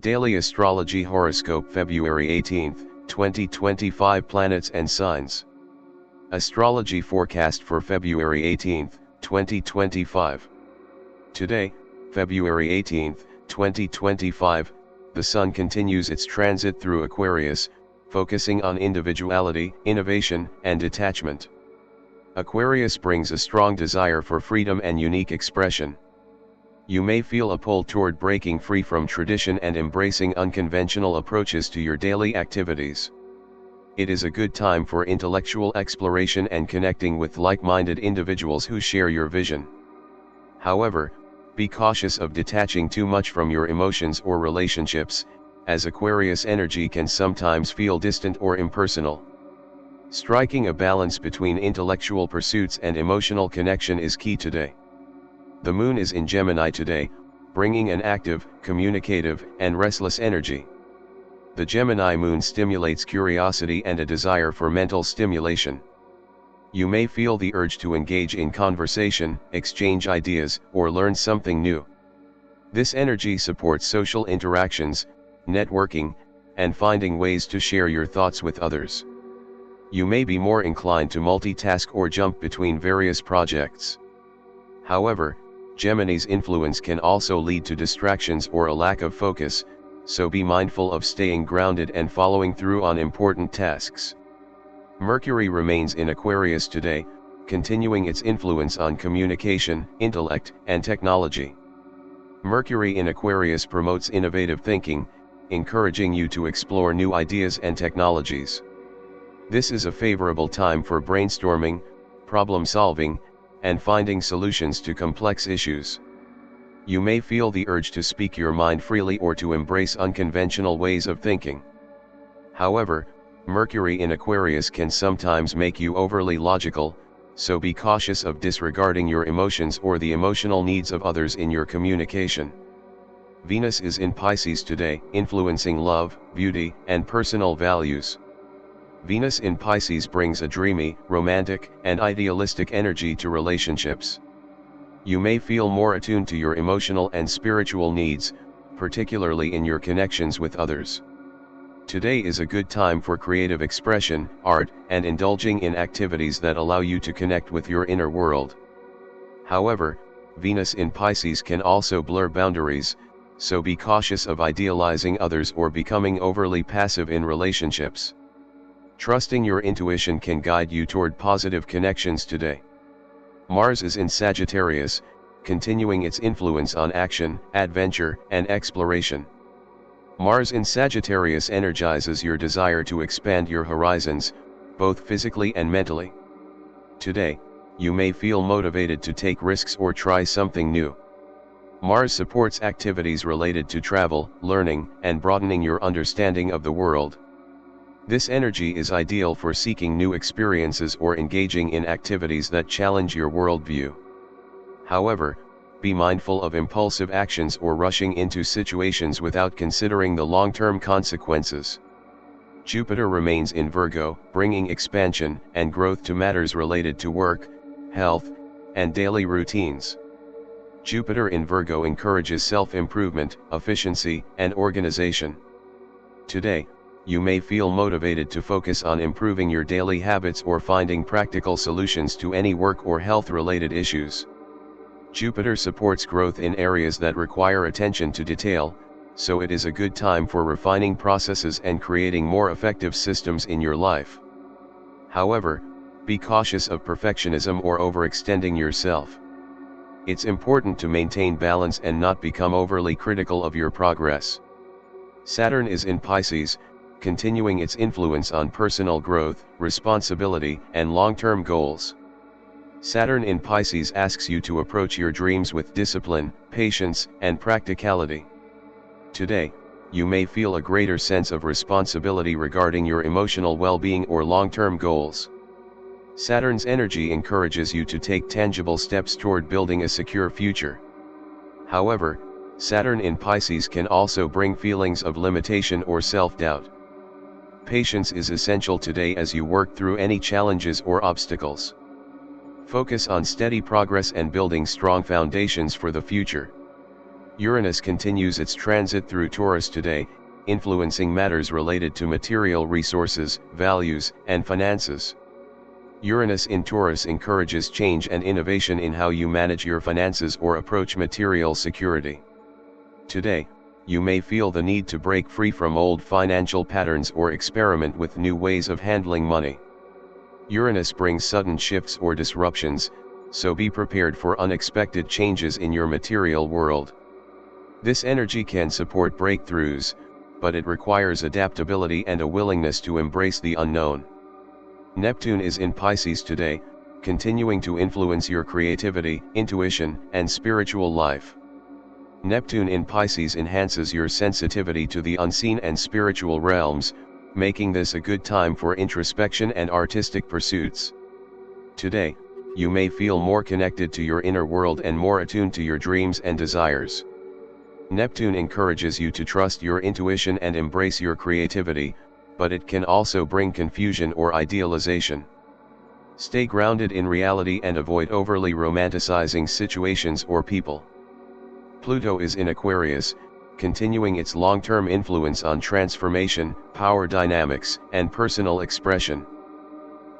Daily Astrology Horoscope February 18, 2025 Planets and Signs. Astrology Forecast for February 18, 2025. Today, February 18, 2025, the Sun continues its transit through Aquarius, focusing on individuality, innovation, and detachment. Aquarius brings a strong desire for freedom and unique expression. You may feel a pull toward breaking free from tradition and embracing unconventional approaches to your daily activities. It is a good time for intellectual exploration and connecting with like-minded individuals who share your vision. However, be cautious of detaching too much from your emotions or relationships, as Aquarius energy can sometimes feel distant or impersonal. Striking a balance between intellectual pursuits and emotional connection is key today. The moon is in Gemini today, bringing an active, communicative, and restless energy. The Gemini moon stimulates curiosity and a desire for mental stimulation. You may feel the urge to engage in conversation, exchange ideas, or learn something new. This energy supports social interactions, networking, and finding ways to share your thoughts with others. You may be more inclined to multitask or jump between various projects. However, Gemini's influence can also lead to distractions or a lack of focus, so be mindful of staying grounded and following through on important tasks. Mercury remains in Aquarius today, continuing its influence on communication, intellect, and technology. Mercury in Aquarius promotes innovative thinking, encouraging you to explore new ideas and technologies. This is a favorable time for brainstorming, problem solving, and finding solutions to complex issues. You may feel the urge to speak your mind freely or to embrace unconventional ways of thinking. However, Mercury in Aquarius can sometimes make you overly logical, so be cautious of disregarding your emotions or the emotional needs of others in your communication. Venus is in Pisces today, influencing love, beauty, and personal values. Venus in Pisces brings a dreamy, romantic, and idealistic energy to relationships. You may feel more attuned to your emotional and spiritual needs, particularly in your connections with others. Today is a good time for creative expression, art, and indulging in activities that allow you to connect with your inner world. However, Venus in Pisces can also blur boundaries, so be cautious of idealizing others or becoming overly passive in relationships. Trusting your intuition can guide you toward positive connections today. Mars is in Sagittarius, continuing its influence on action, adventure, and exploration. Mars in Sagittarius energizes your desire to expand your horizons, both physically and mentally. Today, you may feel motivated to take risks or try something new. Mars supports activities related to travel, learning, and broadening your understanding of the world. This energy is ideal for seeking new experiences or engaging in activities that challenge your worldview. However, be mindful of impulsive actions or rushing into situations without considering the long-term consequences. Jupiter remains in Virgo, bringing expansion and growth to matters related to work, health, and daily routines. Jupiter in Virgo encourages self-improvement, efficiency, and organization. Today, you may feel motivated to focus on improving your daily habits or finding practical solutions to any work or health-related issues. Jupiter supports growth in areas that require attention to detail, so it is a good time for refining processes and creating more effective systems in your life. However, be cautious of perfectionism or overextending yourself. It's important to maintain balance and not become overly critical of your progress. Saturn is in Pisces, continuing its influence on personal growth, responsibility, and long-term goals. Saturn in Pisces asks you to approach your dreams with discipline, patience, and practicality. Today, you may feel a greater sense of responsibility regarding your emotional well-being or long-term goals. Saturn's energy encourages you to take tangible steps toward building a secure future. However, Saturn in Pisces can also bring feelings of limitation or self-doubt. Patience is essential today as you work through any challenges or obstacles. Focus on steady progress and building strong foundations for the future. Uranus continues its transit through Taurus today, influencing matters related to material resources, values, and finances. Uranus in Taurus encourages change and innovation in how you manage your finances or approach material security. Today, you may feel the need to break free from old financial patterns or experiment with new ways of handling money. Uranus brings sudden shifts or disruptions, so be prepared for unexpected changes in your material world. This energy can support breakthroughs, but it requires adaptability and a willingness to embrace the unknown. Neptune is in Pisces today, continuing to influence your creativity, intuition, and spiritual life. Neptune in Pisces enhances your sensitivity to the unseen and spiritual realms, making this a good time for introspection and artistic pursuits. Today, you may feel more connected to your inner world and more attuned to your dreams and desires. Neptune encourages you to trust your intuition and embrace your creativity, but it can also bring confusion or idealization. Stay grounded in reality and avoid overly romanticizing situations or people. Pluto is in Aquarius, continuing its long-term influence on transformation, power dynamics, and personal expression.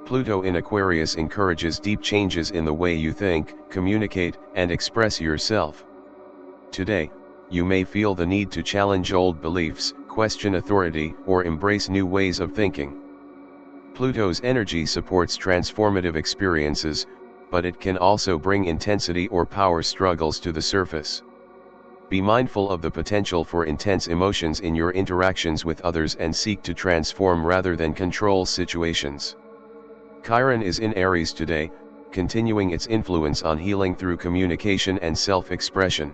Pluto in Aquarius encourages deep changes in the way you think, communicate, and express yourself. Today, you may feel the need to challenge old beliefs, question authority, or embrace new ways of thinking. Pluto's energy supports transformative experiences, but it can also bring intensity or power struggles to the surface. Be mindful of the potential for intense emotions in your interactions with others and seek to transform rather than control situations. Chiron is in Aries today, continuing its influence on healing through communication and self-expression.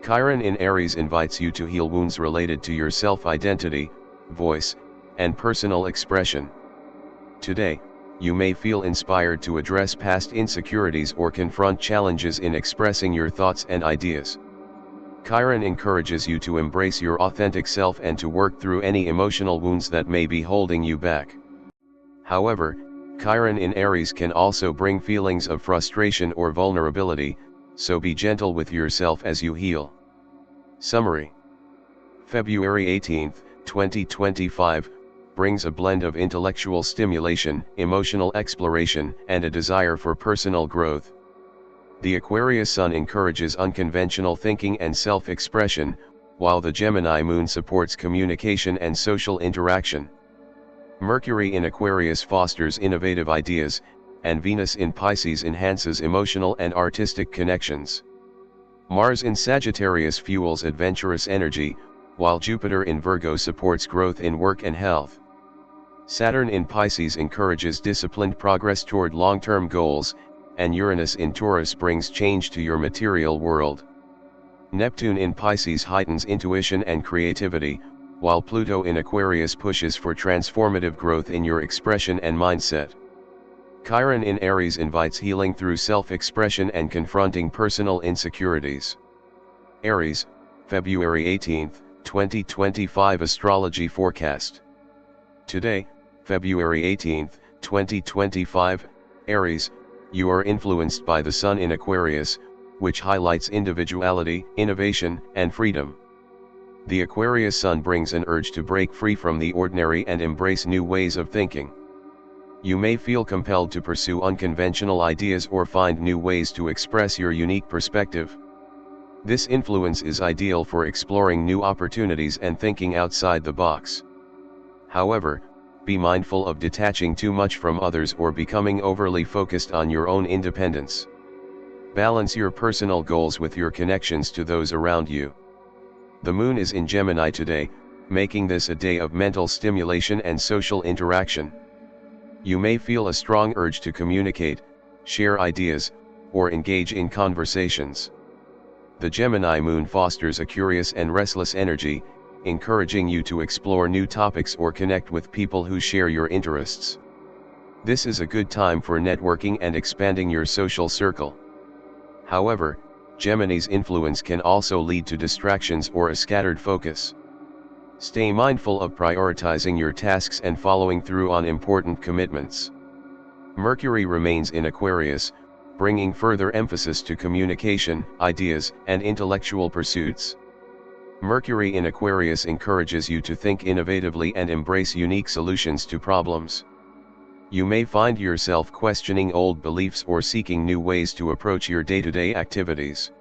Chiron in Aries invites you to heal wounds related to your self-identity, voice, and personal expression. Today, you may feel inspired to address past insecurities or confront challenges in expressing your thoughts and ideas. Chiron encourages you to embrace your authentic self and to work through any emotional wounds that may be holding you back. However, Chiron in Aries can also bring feelings of frustration or vulnerability, so be gentle with yourself as you heal. Summary. February 18, 2025, brings a blend of intellectual stimulation, emotional exploration, and a desire for personal growth. The Aquarius Sun encourages unconventional thinking and self-expression, while the Gemini Moon supports communication and social interaction. Mercury in Aquarius fosters innovative ideas, and Venus in Pisces enhances emotional and artistic connections. Mars in Sagittarius fuels adventurous energy, while Jupiter in Virgo supports growth in work and health. Saturn in Pisces encourages disciplined progress toward long-term goals, and Uranus in Taurus brings change to your material world. Neptune in Pisces heightens intuition and creativity, while Pluto in Aquarius pushes for transformative growth in your expression and mindset. Chiron in Aries invites healing through self-expression and confronting personal insecurities. Aries, February 18, 2025 Astrology Forecast. Today, February 18, 2025, Aries, you are influenced by the Sun in Aquarius, which highlights individuality, innovation, and freedom. The Aquarius Sun brings an urge to break free from the ordinary and embrace new ways of thinking. You may feel compelled to pursue unconventional ideas or find new ways to express your unique perspective. This influence is ideal for exploring new opportunities and thinking outside the box. However, be mindful of detaching too much from others or becoming overly focused on your own independence. Balance your personal goals with your connections to those around you. The Moon is in Gemini today, making this a day of mental stimulation and social interaction. You may feel a strong urge to communicate, share ideas, or engage in conversations. The Gemini Moon fosters a curious and restless energy, encouraging you to explore new topics or connect with people who share your interests. This is a good time for networking and expanding your social circle. However, Gemini's influence can also lead to distractions or a scattered focus. Stay mindful of prioritizing your tasks and following through on important commitments. Mercury remains in Aquarius, bringing further emphasis to communication, ideas, and intellectual pursuits. Mercury in Aquarius encourages you to think innovatively and embrace unique solutions to problems. You may find yourself questioning old beliefs or seeking new ways to approach your day-to-day activities.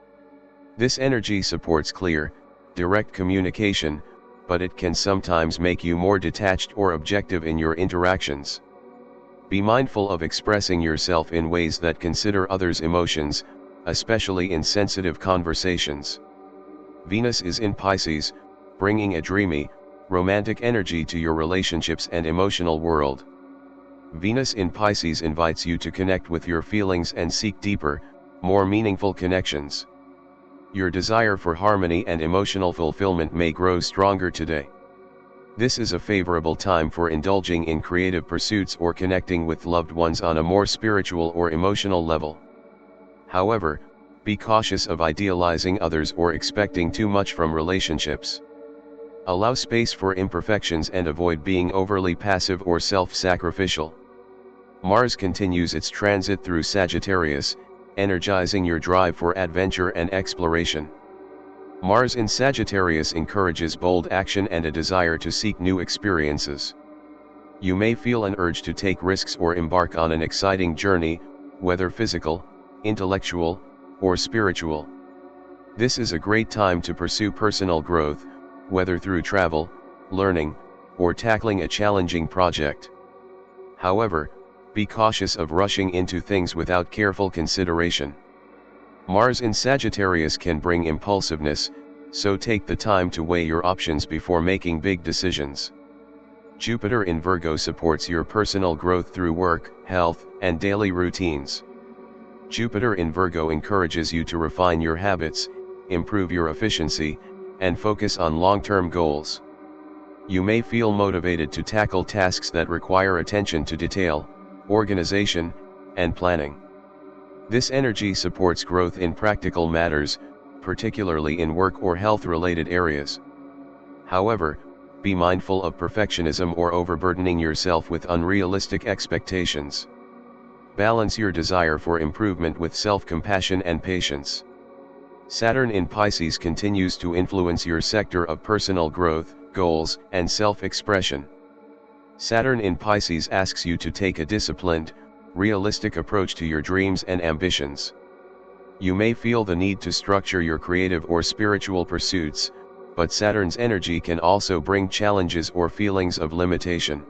This energy supports clear, direct communication, but it can sometimes make you more detached or objective in your interactions. Be mindful of expressing yourself in ways that consider others' emotions, especially in sensitive conversations. Venus is in Pisces, bringing a dreamy, romantic energy to your relationships and emotional world. Venus in Pisces invites you to connect with your feelings and seek deeper, more meaningful connections. Your desire for harmony and emotional fulfillment may grow stronger today. This is a favorable time for indulging in creative pursuits or connecting with loved ones on a more spiritual or emotional level. However, be cautious of idealizing others or expecting too much from relationships. Allow space for imperfections and avoid being overly passive or self-sacrificial. Mars continues its transit through Sagittarius, energizing your drive for adventure and exploration. Mars in Sagittarius encourages bold action and a desire to seek new experiences. You may feel an urge to take risks or embark on an exciting journey, whether physical, intellectual, or spiritual. This is a great time to pursue personal growth, whether through travel, learning, or tackling a challenging project. However, be cautious of rushing into things without careful consideration. Mars in Sagittarius can bring impulsiveness, so take the time to weigh your options before making big decisions. Jupiter in Virgo supports your personal growth through work, health, and daily routines. Jupiter in Virgo encourages you to refine your habits, improve your efficiency, and focus on long-term goals. You may feel motivated to tackle tasks that require attention to detail, organization, and planning. This energy supports growth in practical matters, particularly in work or health-related areas. However, be mindful of perfectionism or overburdening yourself with unrealistic expectations. Balance your desire for improvement with self-compassion and patience. Saturn in Pisces continues to influence your sector of personal growth, goals, and self-expression. Saturn in Pisces asks you to take a disciplined, realistic approach to your dreams and ambitions. You may feel the need to structure your creative or spiritual pursuits, but Saturn's energy can also bring challenges or feelings of limitation.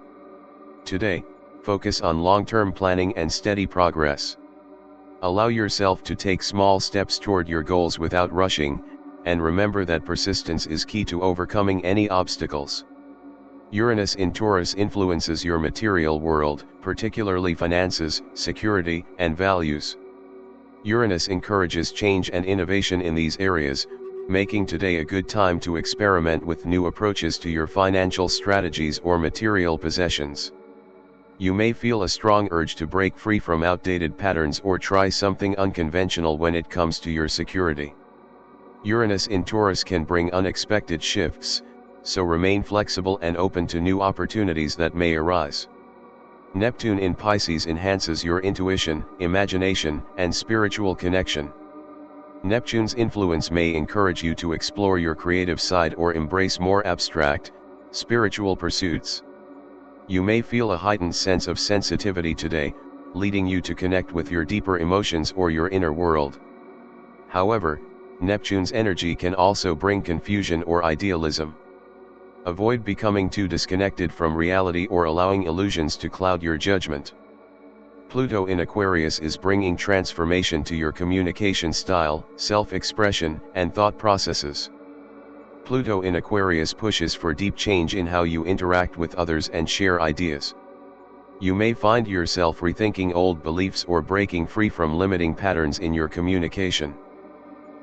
Today, focus on long-term planning and steady progress. Allow yourself to take small steps toward your goals without rushing, and remember that persistence is key to overcoming any obstacles. Uranus in Taurus influences your material world, particularly finances, security, and values. Uranus encourages change and innovation in these areas, making today a good time to experiment with new approaches to your financial strategies or material possessions. You may feel a strong urge to break free from outdated patterns or try something unconventional when it comes to your security. Uranus in Taurus can bring unexpected shifts, so remain flexible and open to new opportunities that may arise. Neptune in Pisces enhances your intuition, imagination, and spiritual connection. Neptune's influence may encourage you to explore your creative side or embrace more abstract, spiritual pursuits. You may feel a heightened sense of sensitivity today, leading you to connect with your deeper emotions or your inner world. However, Neptune's energy can also bring confusion or idealism. Avoid becoming too disconnected from reality or allowing illusions to cloud your judgment. Pluto in Aquarius is bringing transformation to your communication style, self-expression, and thought processes. Pluto in Aquarius pushes for deep change in how you interact with others and share ideas. You may find yourself rethinking old beliefs or breaking free from limiting patterns in your communication.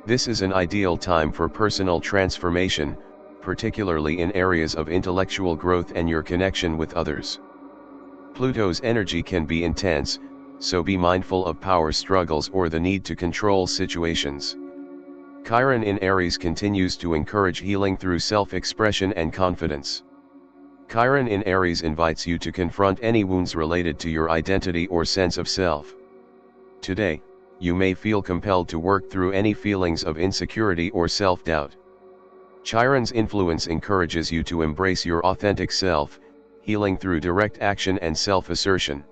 This is an ideal time for personal transformation, particularly in areas of intellectual growth and your connection with others. Pluto's energy can be intense, so be mindful of power struggles or the need to control situations. Chiron in Aries continues to encourage healing through self-expression and confidence. Chiron in Aries invites you to confront any wounds related to your identity or sense of self. Today, you may feel compelled to work through any feelings of insecurity or self-doubt. Chiron's influence encourages you to embrace your authentic self, healing through direct action and self-assertion.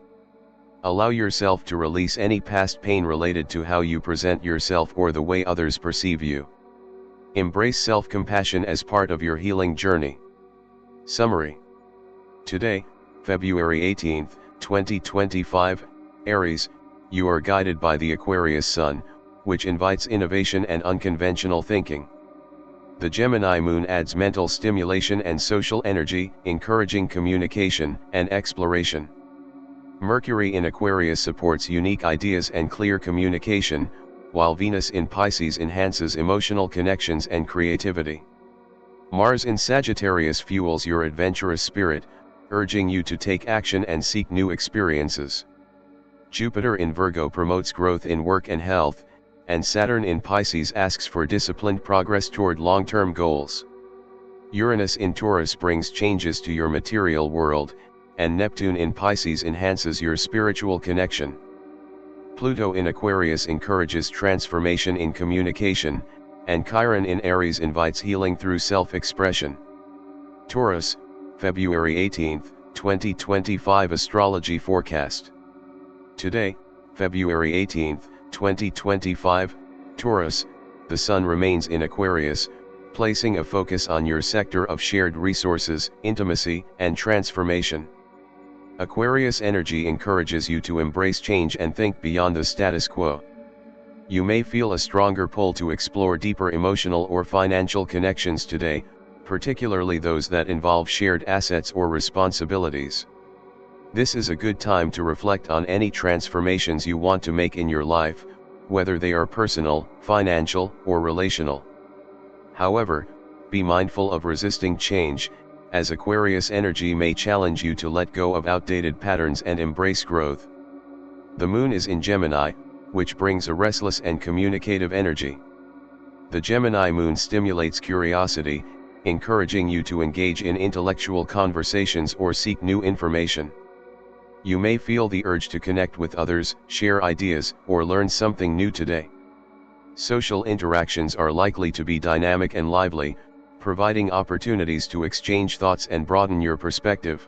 Allow yourself to release any past pain related to how you present yourself or the way others perceive you. Embrace self-compassion as part of your healing journey. Summary. Today, February 18, 2025, Aries, you are guided by the Aquarius Sun, which invites innovation and unconventional thinking. The Gemini Moon adds mental stimulation and social energy, encouraging communication and exploration. Mercury in Aquarius supports unique ideas and clear communication, while Venus in Pisces enhances emotional connections and creativity. Mars in Sagittarius fuels your adventurous spirit, urging you to take action and seek new experiences. Jupiter in Virgo promotes growth in work and health, and Saturn in Pisces asks for disciplined progress toward long-term goals. Uranus in Taurus brings changes to your material world, and Neptune in Pisces enhances your spiritual connection. Pluto in Aquarius encourages transformation in communication, and Chiron in Aries invites healing through self-expression. Taurus, February 18, 2025 Astrology Forecast. Today, February 18, 2025, Taurus, the Sun remains in Aquarius, placing a focus on your sector of shared resources, intimacy, and transformation. Aquarius energy encourages you to embrace change and think beyond the status quo. You may feel a stronger pull to explore deeper emotional or financial connections today, particularly those that involve shared assets or responsibilities. This is a good time to reflect on any transformations you want to make in your life, whether they are personal, financial, or relational. However, be mindful of resisting change, as Aquarius energy may challenge you to let go of outdated patterns and embrace growth. The Moon is in Gemini, which brings a restless and communicative energy. The Gemini Moon stimulates curiosity, encouraging you to engage in intellectual conversations or seek new information. You may feel the urge to connect with others, share ideas, or learn something new today. Social interactions are likely to be dynamic and lively, providing opportunities to exchange thoughts and broaden your perspective.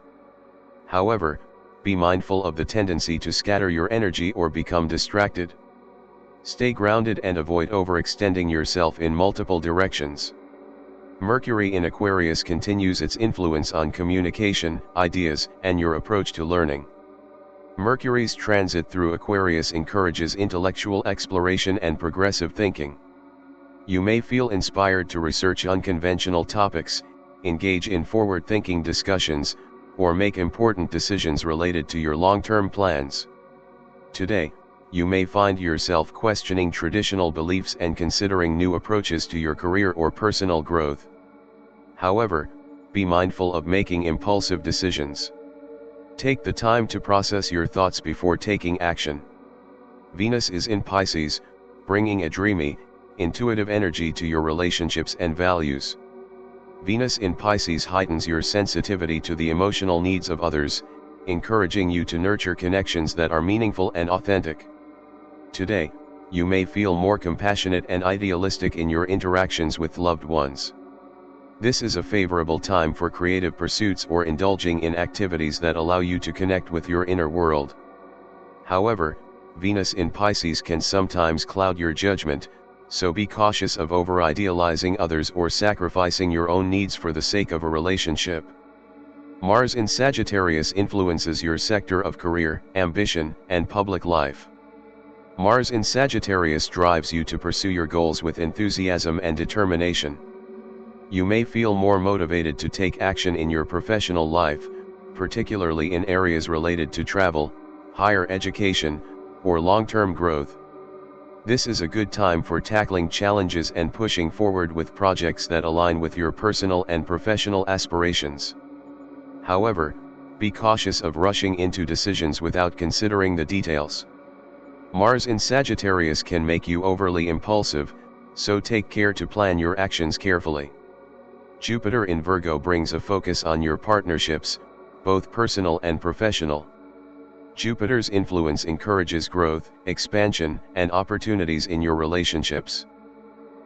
However, be mindful of the tendency to scatter your energy or become distracted. Stay grounded and avoid overextending yourself in multiple directions. Mercury in Aquarius continues its influence on communication, ideas, and your approach to learning. Mercury's transit through Aquarius encourages intellectual exploration and progressive thinking. You may feel inspired to research unconventional topics, engage in forward-thinking discussions, or make important decisions related to your long-term plans. Today, you may find yourself questioning traditional beliefs and considering new approaches to your career or personal growth. However, be mindful of making impulsive decisions. Take the time to process your thoughts before taking action. Venus is in Pisces, bringing a dreamy, intuitive energy to your relationships and values. Venus in Pisces heightens your sensitivity to the emotional needs of others, encouraging you to nurture connections that are meaningful and authentic. Today, you may feel more compassionate and idealistic in your interactions with loved ones. This is a favorable time for creative pursuits or indulging in activities that allow you to connect with your inner world. However, Venus in Pisces can sometimes cloud your judgment, so be cautious of over-idealizing others or sacrificing your own needs for the sake of a relationship. Mars in Sagittarius influences your sector of career, ambition, and public life. Mars in Sagittarius drives you to pursue your goals with enthusiasm and determination. You may feel more motivated to take action in your professional life, particularly in areas related to travel, higher education, or long-term growth. This is a good time for tackling challenges and pushing forward with projects that align with your personal and professional aspirations. However, be cautious of rushing into decisions without considering the details. Mars in Sagittarius can make you overly impulsive, so take care to plan your actions carefully. Jupiter in Virgo brings a focus on your partnerships, both personal and professional. Jupiter's influence encourages growth, expansion, and opportunities in your relationships.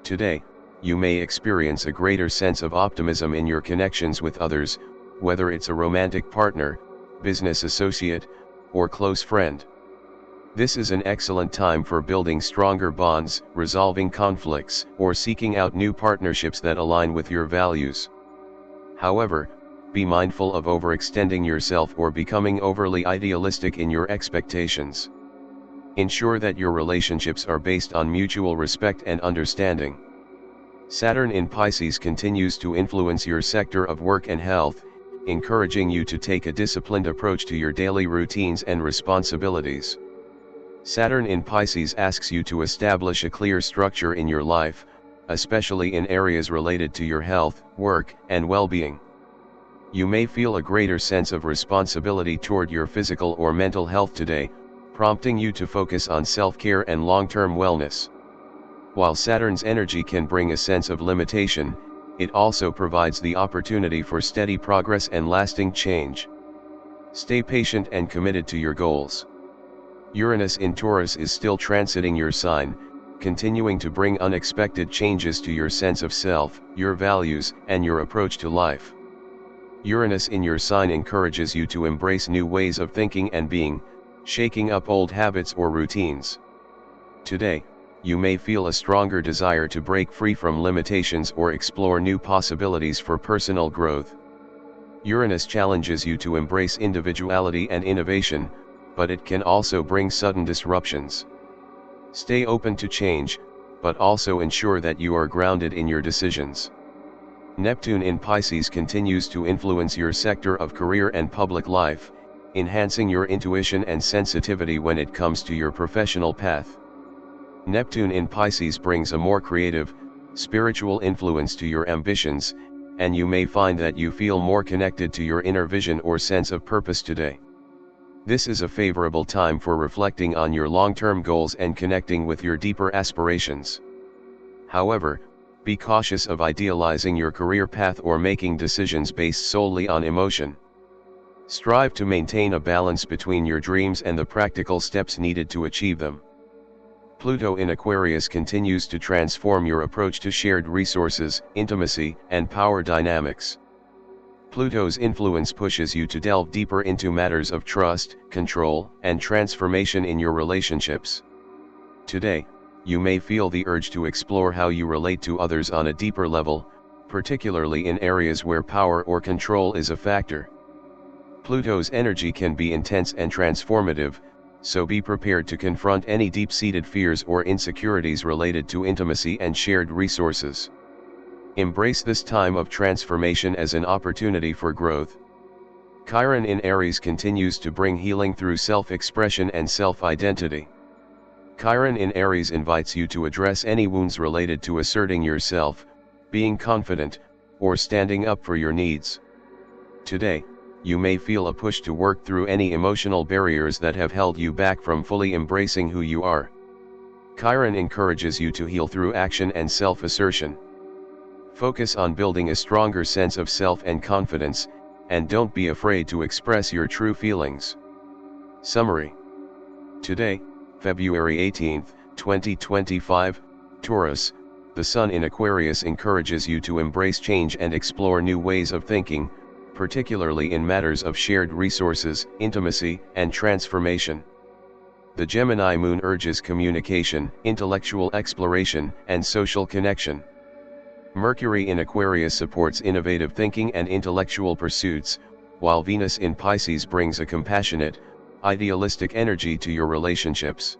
Today, you may experience a greater sense of optimism in your connections with others, whether it's a romantic partner, business associate, or close friend. This is an excellent time for building stronger bonds, resolving conflicts, or seeking out new partnerships that align with your values. However, be mindful of overextending yourself or becoming overly idealistic in your expectations. Ensure that your relationships are based on mutual respect and understanding. Saturn in Pisces continues to influence your sector of work and health, encouraging you to take a disciplined approach to your daily routines and responsibilities. Saturn in Pisces asks you to establish a clear structure in your life, especially in areas related to your health, work, and well-being. You may feel a greater sense of responsibility toward your physical or mental health today, prompting you to focus on self-care and long-term wellness. While Saturn's energy can bring a sense of limitation, it also provides the opportunity for steady progress and lasting change. Stay patient and committed to your goals. Uranus in Taurus is still transiting your sign, continuing to bring unexpected changes to your sense of self, your values, and your approach to life. Uranus in your sign encourages you to embrace new ways of thinking and being, shaking up old habits or routines. Today, you may feel a stronger desire to break free from limitations or explore new possibilities for personal growth. Uranus challenges you to embrace individuality and innovation, but it can also bring sudden disruptions. Stay open to change, but also ensure that you are grounded in your decisions. Neptune in Pisces continues to influence your sector of career and public life, enhancing your intuition and sensitivity when it comes to your professional path. Neptune in Pisces brings a more creative, spiritual influence to your ambitions, and you may find that you feel more connected to your inner vision or sense of purpose today. This is a favorable time for reflecting on your long-term goals and connecting with your deeper aspirations. However, be cautious of idealizing your career path or making decisions based solely on emotion. Strive to maintain a balance between your dreams and the practical steps needed to achieve them. Pluto in Aquarius continues to transform your approach to shared resources, intimacy, and power dynamics. Pluto's influence pushes you to delve deeper into matters of trust, control, and transformation in your relationships. Today, you may feel the urge to explore how you relate to others on a deeper level, particularly in areas where power or control is a factor. Pluto's energy can be intense and transformative, so be prepared to confront any deep-seated fears or insecurities related to intimacy and shared resources. Embrace this time of transformation as an opportunity for growth. Chiron in Aries continues to bring healing through self-expression and self-identity. Chiron in Aries invites you to address any wounds related to asserting yourself, being confident, or standing up for your needs. Today, you may feel a push to work through any emotional barriers that have held you back from fully embracing who you are. Chiron encourages you to heal through action and self-assertion. Focus on building a stronger sense of self and confidence, and don't be afraid to express your true feelings. Summary. Today, February 18, 2025, Taurus, the Sun in Aquarius encourages you to embrace change and explore new ways of thinking, particularly in matters of shared resources, intimacy, and transformation. The Gemini moon urges communication, intellectual exploration, and social connection. Mercury in Aquarius supports innovative thinking and intellectual pursuits, while Venus in Pisces brings a compassionate, idealistic energy to your relationships.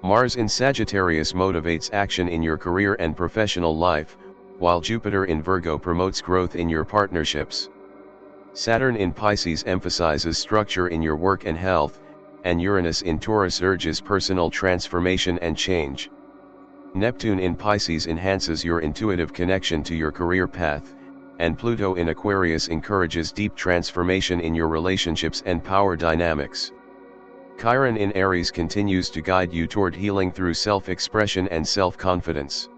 Mars in Sagittarius motivates action in your career and professional life, while Jupiter in Virgo promotes growth in your partnerships. Saturn in Pisces emphasizes structure in your work and health, and Uranus in Taurus urges personal transformation and change. Neptune in Pisces enhances your intuitive connection to your career path, and Pluto in Aquarius encourages deep transformation in your relationships and power dynamics. Chiron in Aries continues to guide you toward healing through self-expression and self-confidence.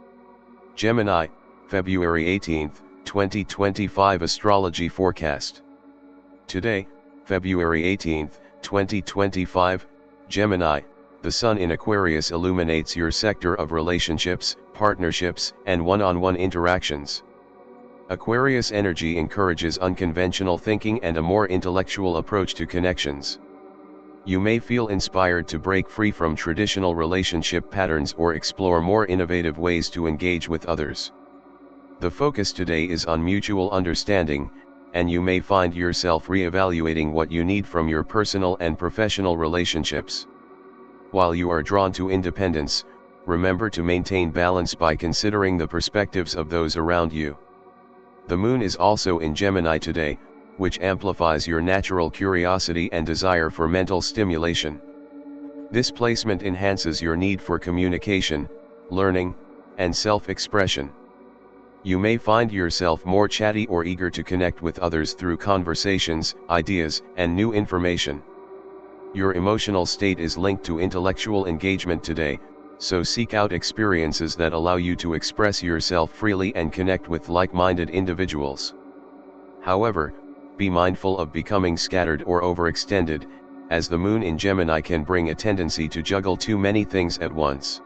Gemini, February 18, 2025 Astrology Forecast. Today, February 18, 2025, Gemini, the Sun in Aquarius illuminates your sector of relationships, partnerships, and one-on-one interactions. Aquarius energy encourages unconventional thinking and a more intellectual approach to connections. You may feel inspired to break free from traditional relationship patterns or explore more innovative ways to engage with others. The focus today is on mutual understanding, and you may find yourself re-evaluating what you need from your personal and professional relationships. While you are drawn to independence, remember to maintain balance by considering the perspectives of those around you. The moon is also in Gemini today, which amplifies your natural curiosity and desire for mental stimulation. This placement enhances your need for communication, learning, and self-expression. You may find yourself more chatty or eager to connect with others through conversations, ideas, and new information. Your emotional state is linked to intellectual engagement today, so seek out experiences that allow you to express yourself freely and connect with like-minded individuals. However, be mindful of becoming scattered or overextended, as the moon in Gemini can bring a tendency to juggle too many things at once.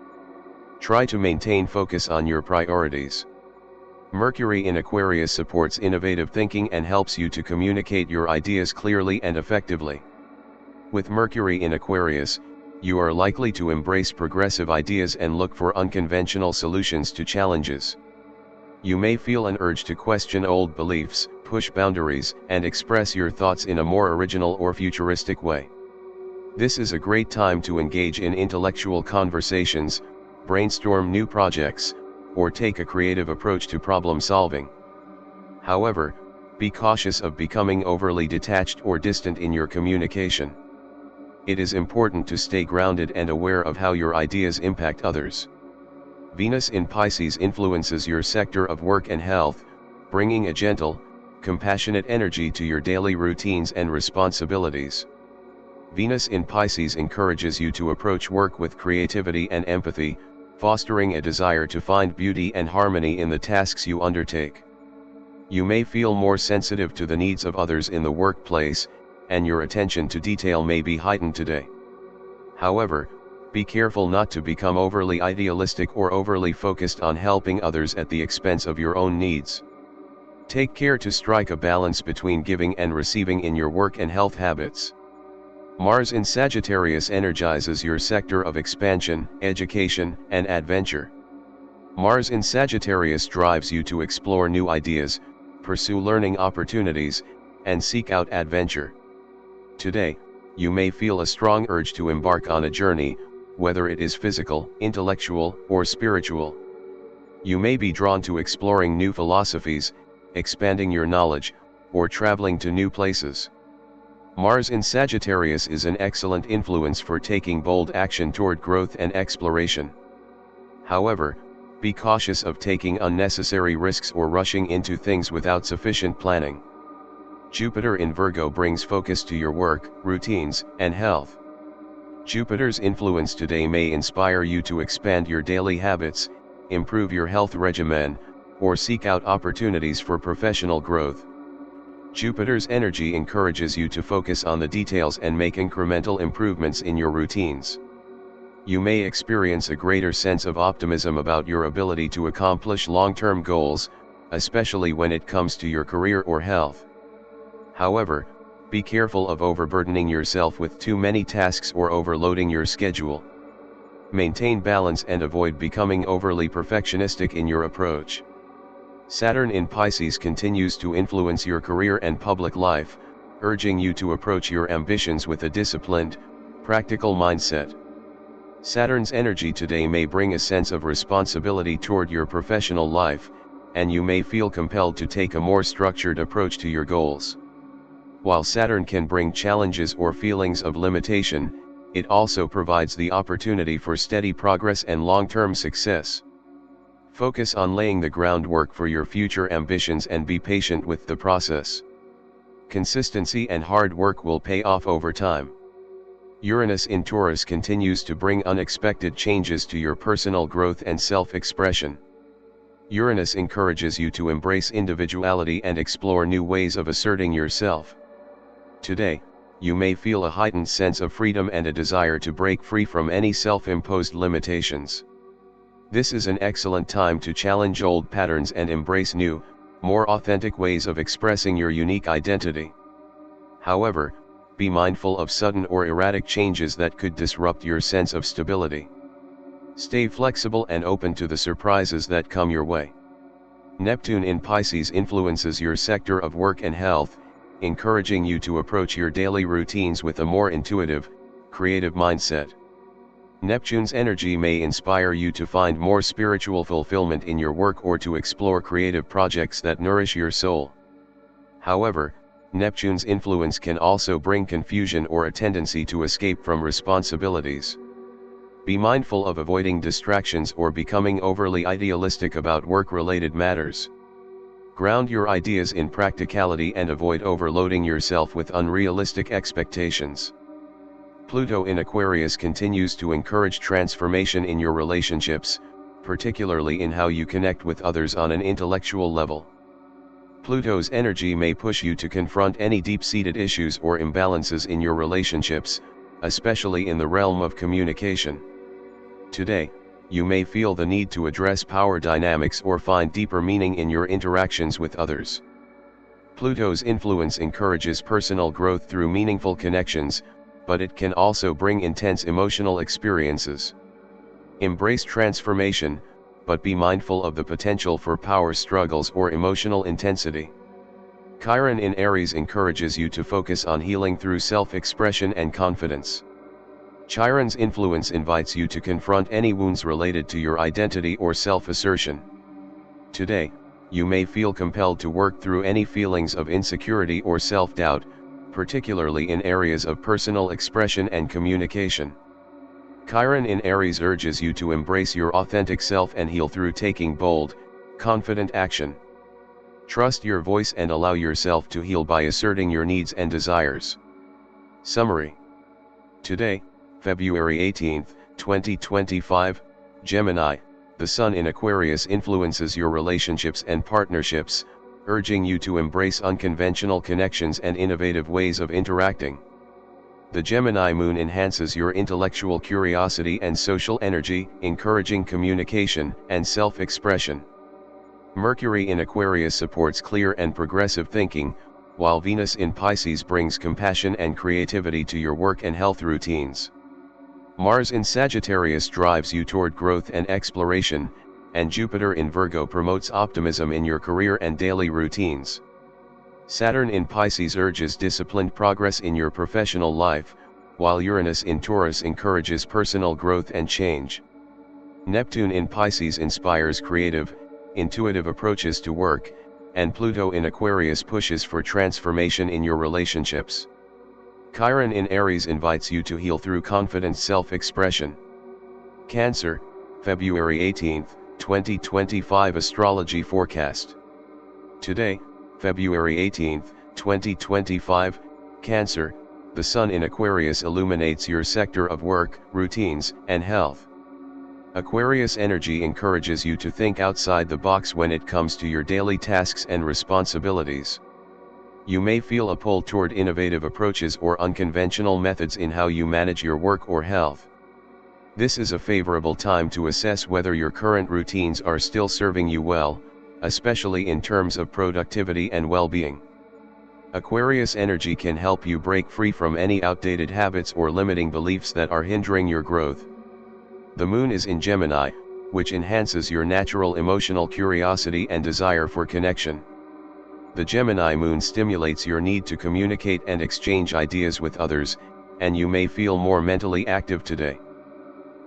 Try to maintain focus on your priorities. Mercury in Aquarius supports innovative thinking and helps you to communicate your ideas clearly and effectively. With Mercury in Aquarius, you are likely to embrace progressive ideas and look for unconventional solutions to challenges. You may feel an urge to question old beliefs, push boundaries, and express your thoughts in a more original or futuristic way. This is a great time to engage in intellectual conversations, brainstorm new projects, or take a creative approach to problem solving. However, be cautious of becoming overly detached or distant in your communication. It is important to stay grounded and aware of how your ideas impact others. Venus in Pisces influences your sector of work and health, bringing a gentle, compassionate energy to your daily routines and responsibilities. Venus in Pisces encourages you to approach work with creativity and empathy, fostering a desire to find beauty and harmony in the tasks you undertake. You may feel more sensitive to the needs of others in the workplace, and your attention to detail may be heightened today. However, be careful not to become overly idealistic or overly focused on helping others at the expense of your own needs. Take care to strike a balance between giving and receiving in your work and health habits. Mars in Sagittarius energizes your sector of expansion, education, and adventure. Mars in Sagittarius drives you to explore new ideas, pursue learning opportunities, and seek out adventure. Today, you may feel a strong urge to embark on a journey, whether it is physical, intellectual, or spiritual. You may be drawn to exploring new philosophies, expanding your knowledge, or traveling to new places. Mars in Sagittarius is an excellent influence for taking bold action toward growth and exploration. However, be cautious of taking unnecessary risks or rushing into things without sufficient planning. Jupiter in Virgo brings focus to your work, routines, and health. Jupiter's influence today may inspire you to expand your daily habits, improve your health regimen, or seek out opportunities for professional growth. Jupiter's energy encourages you to focus on the details and make incremental improvements in your routines. You may experience a greater sense of optimism about your ability to accomplish long-term goals, especially when it comes to your career or health. However, be careful of overburdening yourself with too many tasks or overloading your schedule. Maintain balance and avoid becoming overly perfectionistic in your approach. Saturn in Pisces continues to influence your career and public life, urging you to approach your ambitions with a disciplined, practical mindset. Saturn's energy today may bring a sense of responsibility toward your professional life, and you may feel compelled to take a more structured approach to your goals. While Saturn can bring challenges or feelings of limitation, it also provides the opportunity for steady progress and long-term success. Focus on laying the groundwork for your future ambitions and be patient with the process. Consistency and hard work will pay off over time. Uranus in Taurus continues to bring unexpected changes to your personal growth and self-expression. Uranus encourages you to embrace individuality and explore new ways of asserting yourself. Today, you may feel a heightened sense of freedom and a desire to break free from any self-imposed limitations. This is an excellent time to challenge old patterns and embrace new, more authentic ways of expressing your unique identity. However, be mindful of sudden or erratic changes that could disrupt your sense of stability. Stay flexible and open to the surprises that come your way. Neptune in Pisces influences your sector of work and health, encouraging you to approach your daily routines with a more intuitive, creative mindset. Neptune's energy may inspire you to find more spiritual fulfillment in your work or to explore creative projects that nourish your soul. However, Neptune's influence can also bring confusion or a tendency to escape from responsibilities. Be mindful of avoiding distractions or becoming overly idealistic about work-related matters. Ground your ideas in practicality and avoid overloading yourself with unrealistic expectations. Pluto in Aquarius continues to encourage transformation in your relationships, particularly in how you connect with others on an intellectual level. Pluto's energy may push you to confront any deep-seated issues or imbalances in your relationships, especially in the realm of communication. Today, you may feel the need to address power dynamics or find deeper meaning in your interactions with others. Pluto's influence encourages personal growth through meaningful connections, but it can also bring intense emotional experiences. Embrace transformation, but be mindful of the potential for power struggles or emotional intensity. Chiron in Aries encourages you to focus on healing through self-expression and confidence. Chiron's influence invites you to confront any wounds related to your identity or self-assertion. Today, you may feel compelled to work through any feelings of insecurity or self-doubt, particularly in areas of personal expression and communication. Chiron in Aries urges you to embrace your authentic self and heal through taking bold, confident action. Trust your voice and allow yourself to heal by asserting your needs and desires. Summary. Today, February 18, 2025, Gemini, the Sun in Aquarius influences your relationships and partnerships, urging you to embrace unconventional connections and innovative ways of interacting. The Gemini moon enhances your intellectual curiosity and social energy, encouraging communication and self-expression. Mercury in Aquarius supports clear and progressive thinking, while Venus in Pisces brings compassion and creativity to your work and health routines. Mars in Sagittarius drives you toward growth and exploration, and Jupiter in Virgo promotes optimism in your career and daily routines. Saturn in Pisces urges disciplined progress in your professional life, while Uranus in Taurus encourages personal growth and change. Neptune in Pisces inspires creative, intuitive approaches to work, and Pluto in Aquarius pushes for transformation in your relationships. Chiron in Aries invites you to heal through confident self-expression. Cancer, February 18, 2025 Astrology Forecast. Today, February 18, 2025, Cancer, the Sun in Aquarius illuminates your sector of work, routines, and health. Aquarius energy encourages you to think outside the box when it comes to your daily tasks and responsibilities. You may feel a pull toward innovative approaches or unconventional methods in how you manage your work or health. This is a favorable time to assess whether your current routines are still serving you well, especially in terms of productivity and well-being. Aquarius energy can help you break free from any outdated habits or limiting beliefs that are hindering your growth. The moon is in Gemini, which enhances your natural emotional curiosity and desire for connection. The Gemini moon stimulates your need to communicate and exchange ideas with others, and you may feel more mentally active today.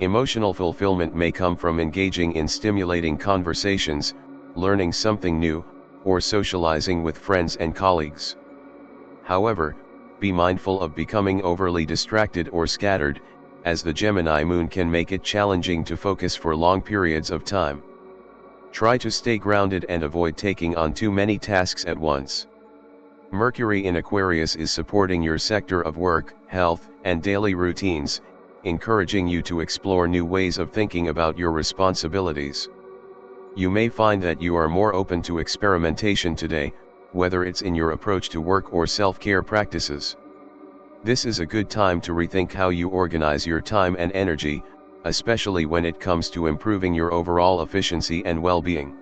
Emotional fulfillment may come from engaging in stimulating conversations, learning something new, or socializing with friends and colleagues. However, be mindful of becoming overly distracted or scattered, as the Gemini moon can make it challenging to focus for long periods of time. Try to stay grounded and avoid taking on too many tasks at once. Mercury in Aquarius is supporting your sector of work, health, and daily routines, encouraging you to explore new ways of thinking about your responsibilities. You may find that you are more open to experimentation today, whether it's in your approach to work or self-care practices. This is a good time to rethink how you organize your time and energy, especially when it comes to improving your overall efficiency and well-being.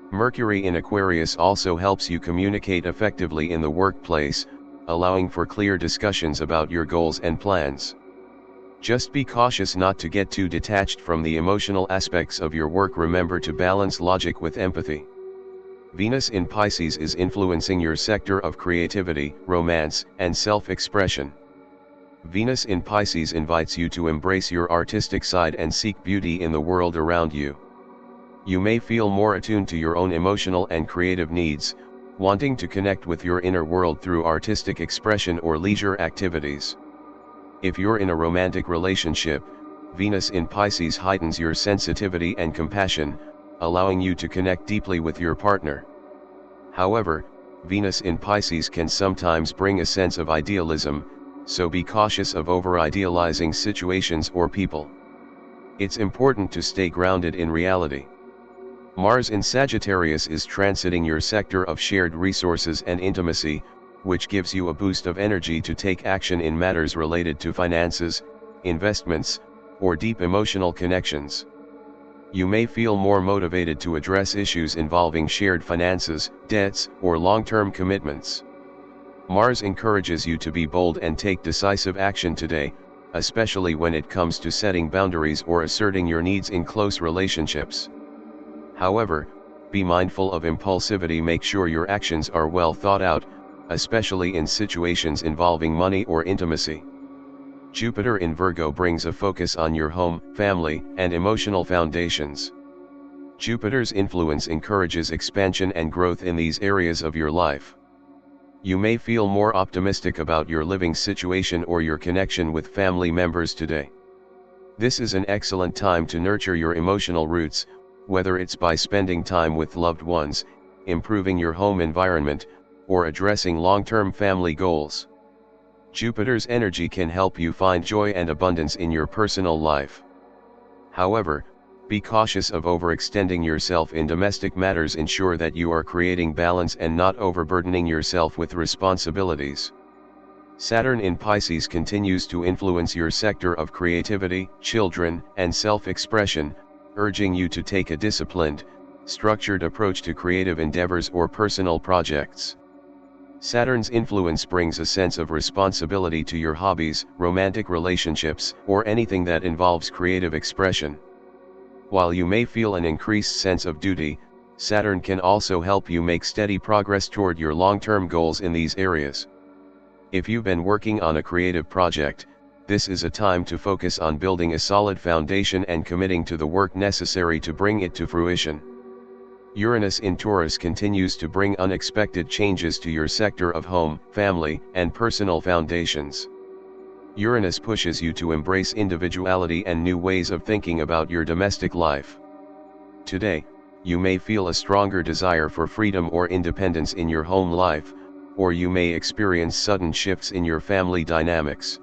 Mercury in Aquarius also helps you communicate effectively in the workplace, allowing for clear discussions about your goals and plans. Just be cautious not to get too detached from the emotional aspects of your work. Remember to balance logic with empathy. Venus in Pisces is influencing your sector of creativity, romance, and self-expression. Venus in Pisces invites you to embrace your artistic side and seek beauty in the world around you. You may feel more attuned to your own emotional and creative needs, wanting to connect with your inner world through artistic expression or leisure activities. If you're in a romantic relationship, Venus in Pisces heightens your sensitivity and compassion, allowing you to connect deeply with your partner. However, Venus in Pisces can sometimes bring a sense of idealism, so be cautious of over-idealizing situations or people. It's important to stay grounded in reality. Mars in Sagittarius is transiting your sector of shared resources and intimacy, which gives you a boost of energy to take action in matters related to finances, investments, or deep emotional connections. You may feel more motivated to address issues involving shared finances, debts, or long-term commitments. Mars encourages you to be bold and take decisive action today, especially when it comes to setting boundaries or asserting your needs in close relationships. However, be mindful of impulsivity. Make sure your actions are well thought out, especially in situations involving money or intimacy. Jupiter in Virgo brings a focus on your home, family, and emotional foundations. Jupiter's influence encourages expansion and growth in these areas of your life. You may feel more optimistic about your living situation or your connection with family members today. This is an excellent time to nurture your emotional roots, whether it's by spending time with loved ones, improving your home environment, or addressing long-term family goals. Jupiter's energy can help you find joy and abundance in your personal life. However, be cautious of overextending yourself in domestic matters. Ensure that you are creating balance and not overburdening yourself with responsibilities. Saturn in Pisces continues to influence your sector of creativity, children, and self-expression, urging you to take a disciplined, structured approach to creative endeavors or personal projects. Saturn's influence brings a sense of responsibility to your hobbies, romantic relationships, or anything that involves creative expression. While you may feel an increased sense of duty, Saturn can also help you make steady progress toward your long-term goals in these areas. If you've been working on a creative project, this is a time to focus on building a solid foundation and committing to the work necessary to bring it to fruition. Uranus in Taurus continues to bring unexpected changes to your sector of home, family, and personal foundations. Uranus pushes you to embrace individuality and new ways of thinking about your domestic life. Today, you may feel a stronger desire for freedom or independence in your home life, or you may experience sudden shifts in your family dynamics.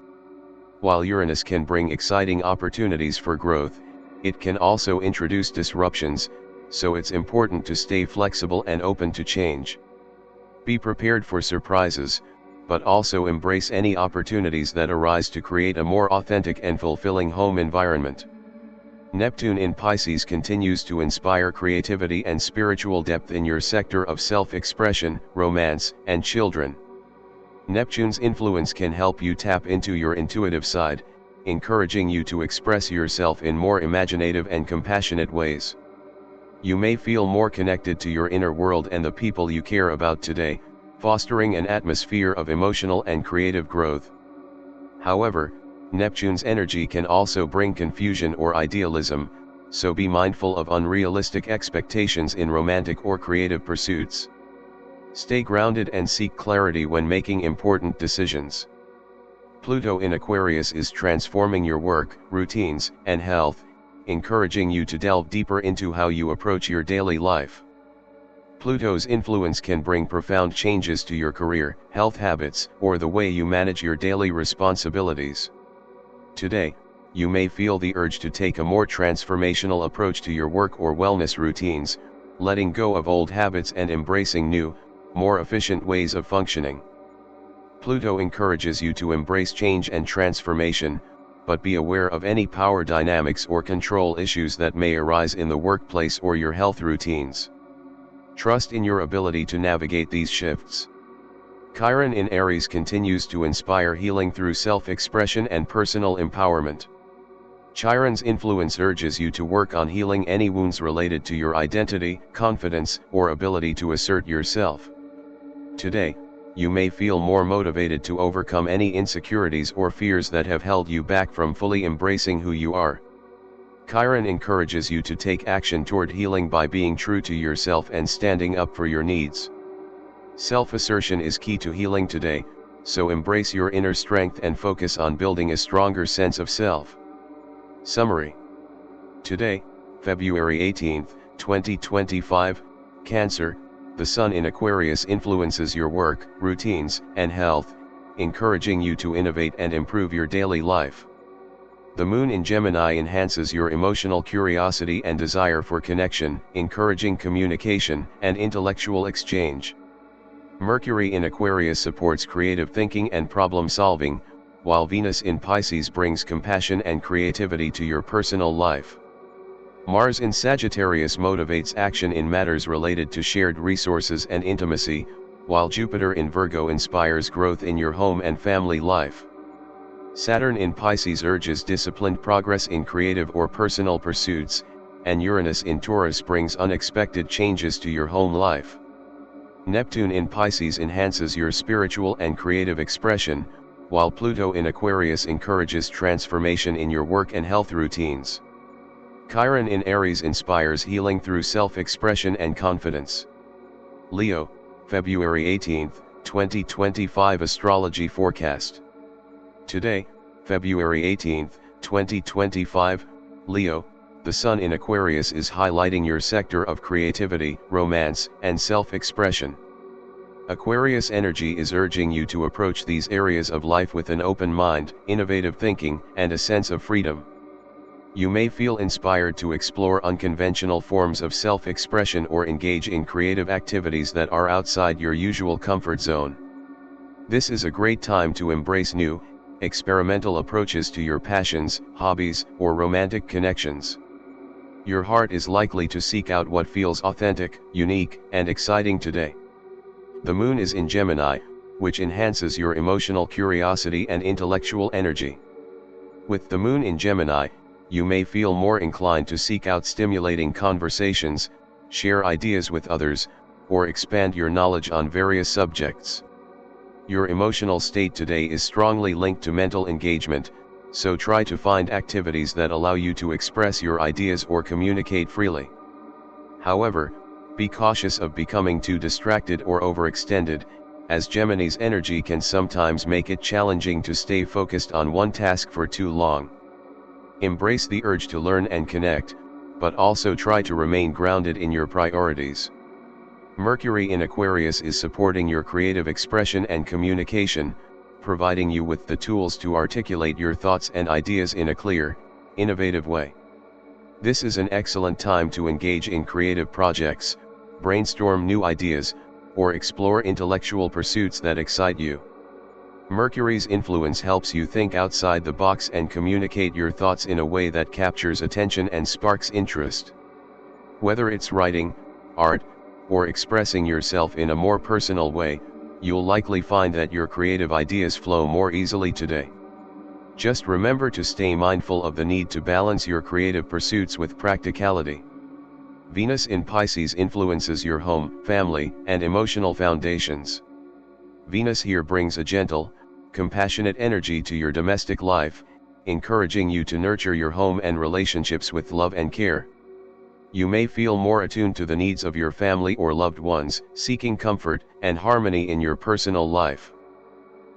While Uranus can bring exciting opportunities for growth, it can also introduce disruptions, so it's important to stay flexible and open to change. Be prepared for surprises, but also embrace any opportunities that arise to create a more authentic and fulfilling home environment. Neptune in Pisces continues to inspire creativity and spiritual depth in your sector of self-expression, romance, and children. Neptune's influence can help you tap into your intuitive side, encouraging you to express yourself in more imaginative and compassionate ways. You may feel more connected to your inner world and the people you care about today, fostering an atmosphere of emotional and creative growth. However, Neptune's energy can also bring confusion or idealism, so be mindful of unrealistic expectations in romantic or creative pursuits. Stay grounded and seek clarity when making important decisions. Pluto in Aquarius is transforming your work, routines, and health, encouraging you to delve deeper into how you approach your daily life. Pluto's influence can bring profound changes to your career, health habits, or the way you manage your daily responsibilities. Today, you may feel the urge to take a more transformational approach to your work or wellness routines, letting go of old habits and embracing new, more efficient ways of functioning. Pluto encourages you to embrace change and transformation, but be aware of any power dynamics or control issues that may arise in the workplace or your health routines. Trust in your ability to navigate these shifts. Chiron in Aries continues to inspire healing through self-expression and personal empowerment. Chiron's influence urges you to work on healing any wounds related to your identity, confidence, or ability to assert yourself. Today, you may feel more motivated to overcome any insecurities or fears that have held you back from fully embracing who you are. Chiron encourages you to take action toward healing by being true to yourself and standing up for your needs. Self-assertion is key to healing today, so embrace your inner strength and focus on building a stronger sense of self. Summary. Today, February 18, 2025, Cancer, the Sun in Aquarius influences your work, routines, and health, encouraging you to innovate and improve your daily life. The Moon in Gemini enhances your emotional curiosity and desire for connection, encouraging communication and intellectual exchange. Mercury in Aquarius supports creative thinking and problem solving, while Venus in Pisces brings compassion and creativity to your personal life. Mars in Sagittarius motivates action in matters related to shared resources and intimacy, while Jupiter in Virgo inspires growth in your home and family life. Saturn in Pisces urges disciplined progress in creative or personal pursuits, and Uranus in Taurus brings unexpected changes to your home life. Neptune in Pisces enhances your spiritual and creative expression, while Pluto in Aquarius encourages transformation in your work and health routines. Chiron in Aries inspires healing through self-expression and confidence. Leo, February 18, 2025 Astrology Forecast. Today, February 18, 2025, Leo, the Sun in Aquarius is highlighting your sector of creativity, romance, and self-expression. Aquarius energy is urging you to approach these areas of life with an open mind, innovative thinking, and a sense of freedom. You may feel inspired to explore unconventional forms of self-expression or engage in creative activities that are outside your usual comfort zone. This is a great time to embrace new, experimental approaches to your passions, hobbies, or romantic connections. Your heart is likely to seek out what feels authentic, unique, and exciting today. The Moon is in Gemini, which enhances your emotional curiosity and intellectual energy. With the Moon in Gemini, you may feel more inclined to seek out stimulating conversations, share ideas with others, or expand your knowledge on various subjects. Your emotional state today is strongly linked to mental engagement, so try to find activities that allow you to express your ideas or communicate freely. However, be cautious of becoming too distracted or overextended, as Gemini's energy can sometimes make it challenging to stay focused on one task for too long. Embrace the urge to learn and connect, but also try to remain grounded in your priorities. Mercury in Aquarius is supporting your creative expression and communication, providing you with the tools to articulate your thoughts and ideas in a clear, innovative way. This is an excellent time to engage in creative projects, brainstorm new ideas, or explore intellectual pursuits that excite you. Mercury's influence helps you think outside the box and communicate your thoughts in a way that captures attention and sparks interest. Whether it's writing, art, or expressing yourself in a more personal way, you'll likely find that your creative ideas flow more easily today. Just remember to stay mindful of the need to balance your creative pursuits with practicality. Venus in Pisces influences your home, family, and emotional foundations. Venus here brings a gentle, compassionate energy to your domestic life, encouraging you to nurture your home and relationships with love and care. You may feel more attuned to the needs of your family or loved ones, seeking comfort and harmony in your personal life.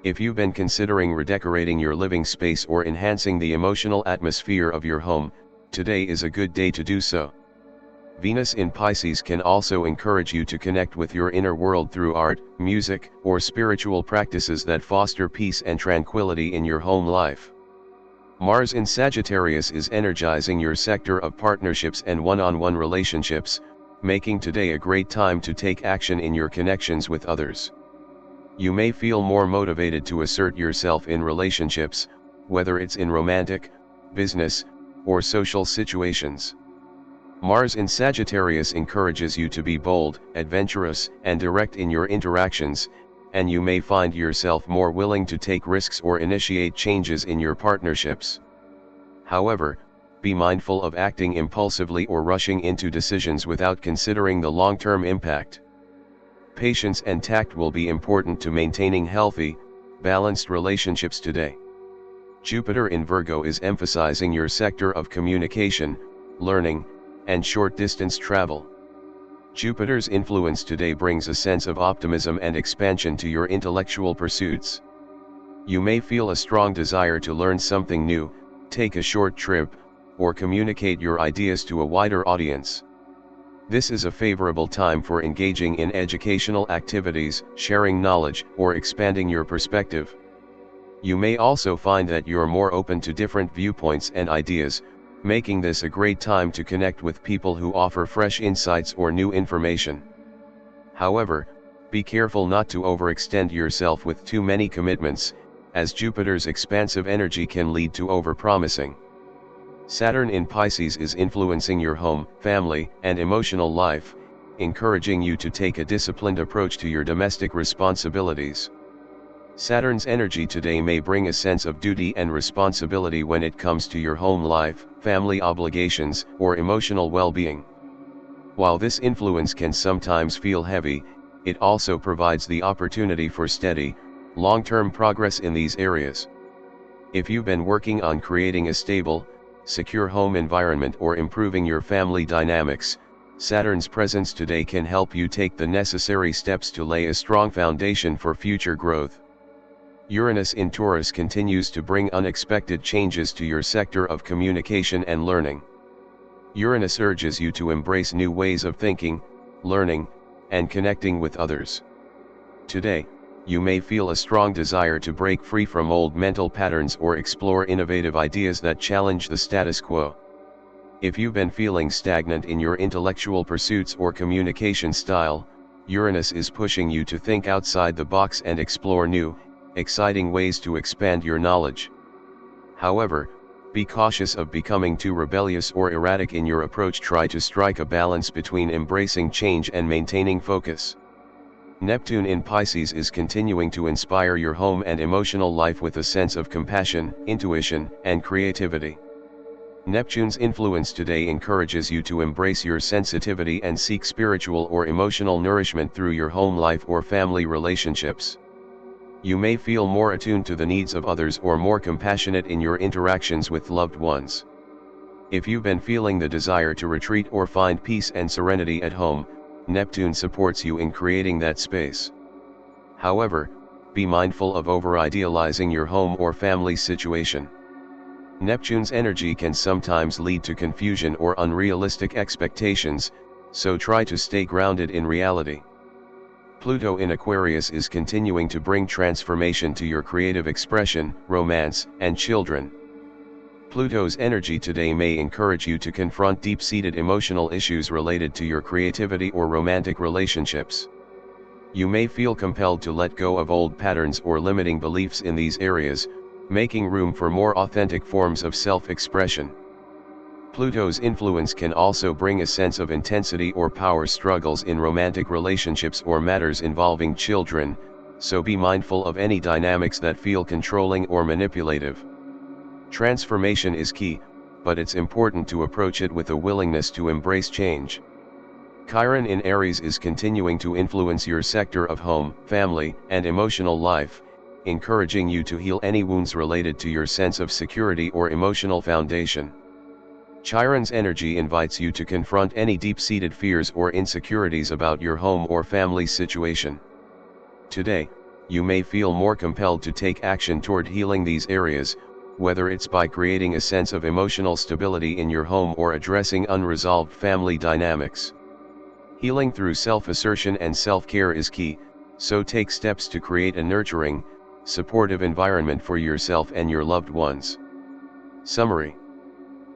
If you've been considering redecorating your living space or enhancing the emotional atmosphere of your home, today is a good day to do so. Venus in Pisces can also encourage you to connect with your inner world through art, music, or spiritual practices that foster peace and tranquility in your home life. Mars in Sagittarius is energizing your sector of partnerships and one-on-one relationships, making today a great time to take action in your connections with others. You may feel more motivated to assert yourself in relationships, whether it's in romantic, business, or social situations. Mars in Sagittarius encourages you to be bold, adventurous, and direct in your interactions, and you may find yourself more willing to take risks or initiate changes in your partnerships. However, be mindful of acting impulsively or rushing into decisions without considering the long-term impact. Patience and tact will be important to maintaining healthy, balanced relationships today. Jupiter in Virgo is emphasizing your sector of communication, learning, and short-distance travel. Jupiter's influence today brings a sense of optimism and expansion to your intellectual pursuits. You may feel a strong desire to learn something new, take a short trip, or communicate your ideas to a wider audience. This is a favorable time for engaging in educational activities, sharing knowledge, or expanding your perspective. You may also find that you're more open to different viewpoints and ideas, making this a great time to connect with people who offer fresh insights or new information. However, be careful not to overextend yourself with too many commitments, as Jupiter's expansive energy can lead to overpromising. Saturn in Pisces is influencing your home, family, and emotional life, encouraging you to take a disciplined approach to your domestic responsibilities. Saturn's energy today may bring a sense of duty and responsibility when it comes to your home life, family obligations, or emotional well-being. While this influence can sometimes feel heavy, it also provides the opportunity for steady, long-term progress in these areas. If you've been working on creating a stable, secure home environment or improving your family dynamics, Saturn's presence today can help you take the necessary steps to lay a strong foundation for future growth. Uranus in Taurus continues to bring unexpected changes to your sector of communication and learning. Uranus urges you to embrace new ways of thinking, learning, and connecting with others. Today, you may feel a strong desire to break free from old mental patterns or explore innovative ideas that challenge the status quo. If you've been feeling stagnant in your intellectual pursuits or communication style, Uranus is pushing you to think outside the box and explore new, exciting ways to expand your knowledge. However, be cautious of becoming too rebellious or erratic in your approach. Try to strike a balance between embracing change and maintaining focus. Neptune in Pisces is continuing to inspire your home and emotional life with a sense of compassion, intuition, and creativity. Neptune's influence today encourages you to embrace your sensitivity and seek spiritual or emotional nourishment through your home life or family relationships. You may feel more attuned to the needs of others or more compassionate in your interactions with loved ones. If you've been feeling the desire to retreat or find peace and serenity at home, Neptune supports you in creating that space. However, be mindful of over-idealizing your home or family situation. Neptune's energy can sometimes lead to confusion or unrealistic expectations, so try to stay grounded in reality. Pluto in Aquarius is continuing to bring transformation to your creative expression, romance, and children. Pluto's energy today may encourage you to confront deep-seated emotional issues related to your creativity or romantic relationships. You may feel compelled to let go of old patterns or limiting beliefs in these areas, making room for more authentic forms of self-expression. Pluto's influence can also bring a sense of intensity or power struggles in romantic relationships or matters involving children, so be mindful of any dynamics that feel controlling or manipulative. Transformation is key, but it's important to approach it with a willingness to embrace change. Chiron in Aries is continuing to influence your sector of home, family, and emotional life, encouraging you to heal any wounds related to your sense of security or emotional foundation. Chiron's energy invites you to confront any deep-seated fears or insecurities about your home or family situation. Today, you may feel more compelled to take action toward healing these areas, whether it's by creating a sense of emotional stability in your home or addressing unresolved family dynamics. Healing through self-assertion and self-care is key, so take steps to create a nurturing, supportive environment for yourself and your loved ones. Summary.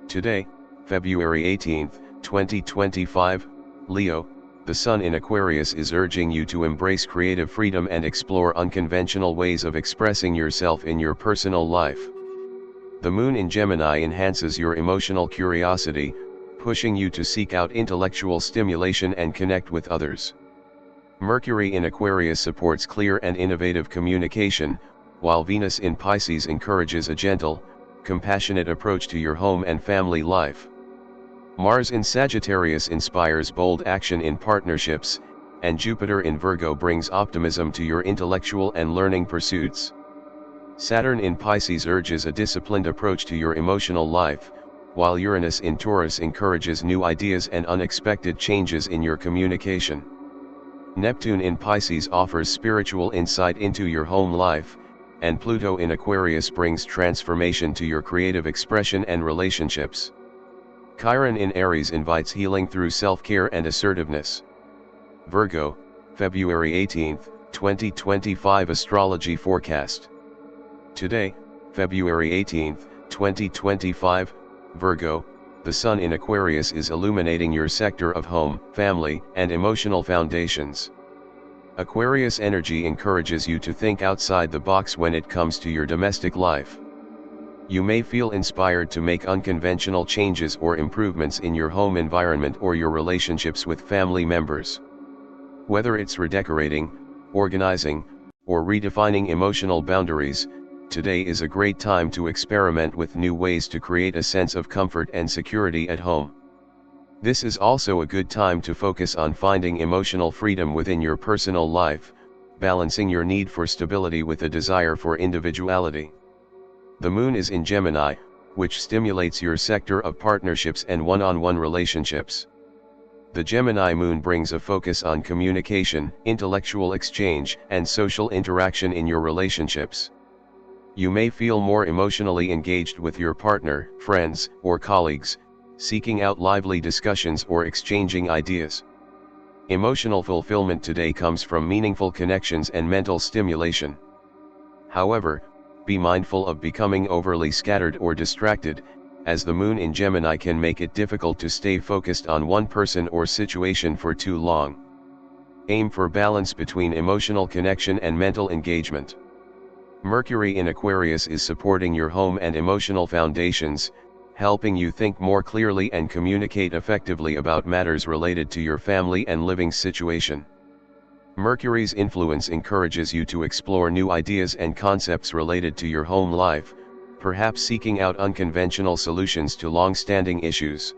Today, February 18, 2025, Leo, the Sun in Aquarius is urging you to embrace creative freedom and explore unconventional ways of expressing yourself in your personal life. The Moon in Gemini enhances your emotional curiosity, pushing you to seek out intellectual stimulation and connect with others. Mercury in Aquarius supports clear and innovative communication, while Venus in Pisces encourages a gentle, compassionate approach to your home and family life. Mars in Sagittarius inspires bold action in partnerships, and Jupiter in Virgo brings optimism to your intellectual and learning pursuits. Saturn in Pisces urges a disciplined approach to your emotional life, while Uranus in Taurus encourages new ideas and unexpected changes in your communication. Neptune in Pisces offers spiritual insight into your home life, and Pluto in Aquarius brings transformation to your creative expression and relationships. Chiron in Aries invites healing through self-care and assertiveness. Virgo, February 18, 2025 Astrology Forecast. Today, February 18, 2025, Virgo, the Sun in Aquarius is illuminating your sector of home, family, and emotional foundations. Aquarius energy encourages you to think outside the box when it comes to your domestic life. You may feel inspired to make unconventional changes or improvements in your home environment or your relationships with family members. Whether it's redecorating, organizing, or redefining emotional boundaries, today is a great time to experiment with new ways to create a sense of comfort and security at home. This is also a good time to focus on finding emotional freedom within your personal life, balancing your need for stability with a desire for individuality. The Moon is in Gemini, which stimulates your sector of partnerships and one-on-one relationships. The Gemini Moon brings a focus on communication, intellectual exchange, and social interaction in your relationships. You may feel more emotionally engaged with your partner, friends, or colleagues, seeking out lively discussions or exchanging ideas. Emotional fulfillment today comes from meaningful connections and mental stimulation. However, be mindful of becoming overly scattered or distracted, as the Moon in Gemini can make it difficult to stay focused on one person or situation for too long. Aim for balance between emotional connection and mental engagement. Mercury in Aquarius is supporting your home and emotional foundations, helping you think more clearly and communicate effectively about matters related to your family and living situation. Mercury's influence encourages you to explore new ideas and concepts related to your home life, perhaps seeking out unconventional solutions to long-standing issues.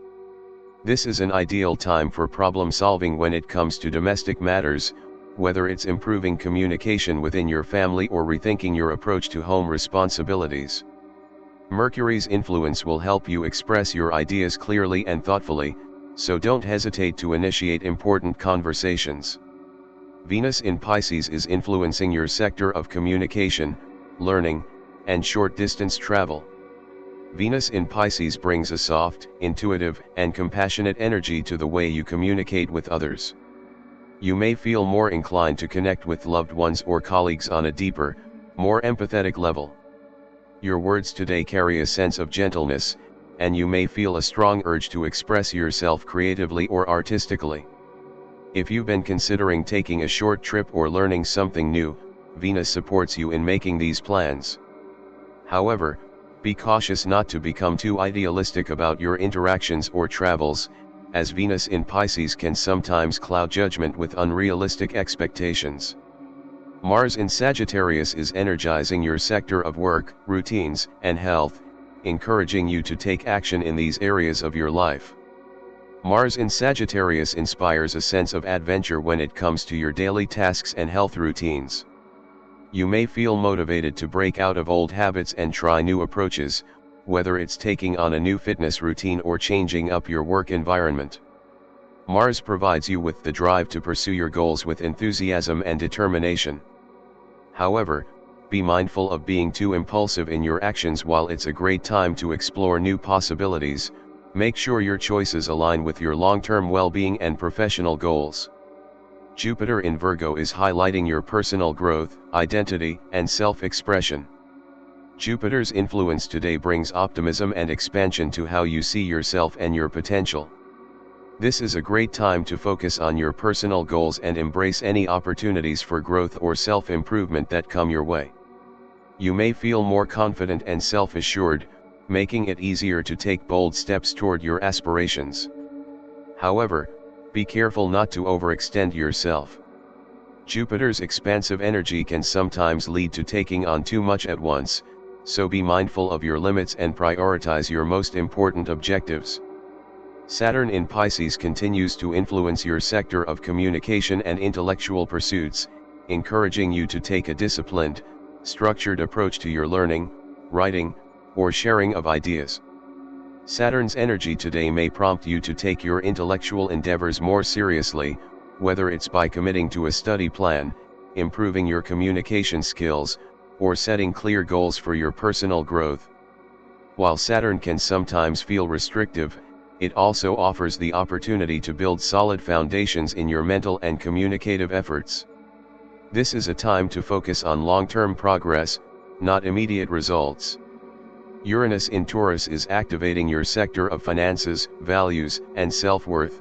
This is an ideal time for problem solving when it comes to domestic matters, whether it's improving communication within your family or rethinking your approach to home responsibilities. Mercury's influence will help you express your ideas clearly and thoughtfully, so don't hesitate to initiate important conversations. Venus in Pisces is influencing your sector of communication, learning, and short-distance travel. Venus in Pisces brings a soft, intuitive, and compassionate energy to the way you communicate with others. You may feel more inclined to connect with loved ones or colleagues on a deeper, more empathetic level. Your words today carry a sense of gentleness, and you may feel a strong urge to express yourself creatively or artistically. If you've been considering taking a short trip or learning something new, Venus supports you in making these plans. However, be cautious not to become too idealistic about your interactions or travels, as Venus in Pisces can sometimes cloud judgment with unrealistic expectations. Mars in Sagittarius is energizing your sector of work, routines, and health, encouraging you to take action in these areas of your life. Mars in Sagittarius inspires a sense of adventure when it comes to your daily tasks and health routines. You may feel motivated to break out of old habits and try new approaches, whether it's taking on a new fitness routine or changing up your work environment. Mars provides you with the drive to pursue your goals with enthusiasm and determination. However, be mindful of being too impulsive in your actions. While it's a great time to explore new possibilities, make sure your choices align with your long-term well-being and professional goals. Jupiter in Virgo is highlighting your personal growth, identity, and self-expression. Jupiter's influence today brings optimism and expansion to how you see yourself and your potential. This is a great time to focus on your personal goals and embrace any opportunities for growth or self-improvement that come your way. You may feel more confident and self-assured, making it easier to take bold steps toward your aspirations. However, be careful not to overextend yourself. Jupiter's expansive energy can sometimes lead to taking on too much at once, so be mindful of your limits and prioritize your most important objectives. Saturn in Pisces continues to influence your sector of communication and intellectual pursuits, encouraging you to take a disciplined, structured approach to your learning, writing, or sharing of ideas. Saturn's energy today may prompt you to take your intellectual endeavors more seriously, whether it's by committing to a study plan, improving your communication skills, or setting clear goals for your personal growth. While Saturn can sometimes feel restrictive, it also offers the opportunity to build solid foundations in your mental and communicative efforts. This is a time to focus on long-term progress, not immediate results. Uranus in Taurus is activating your sector of finances, values, and self-worth.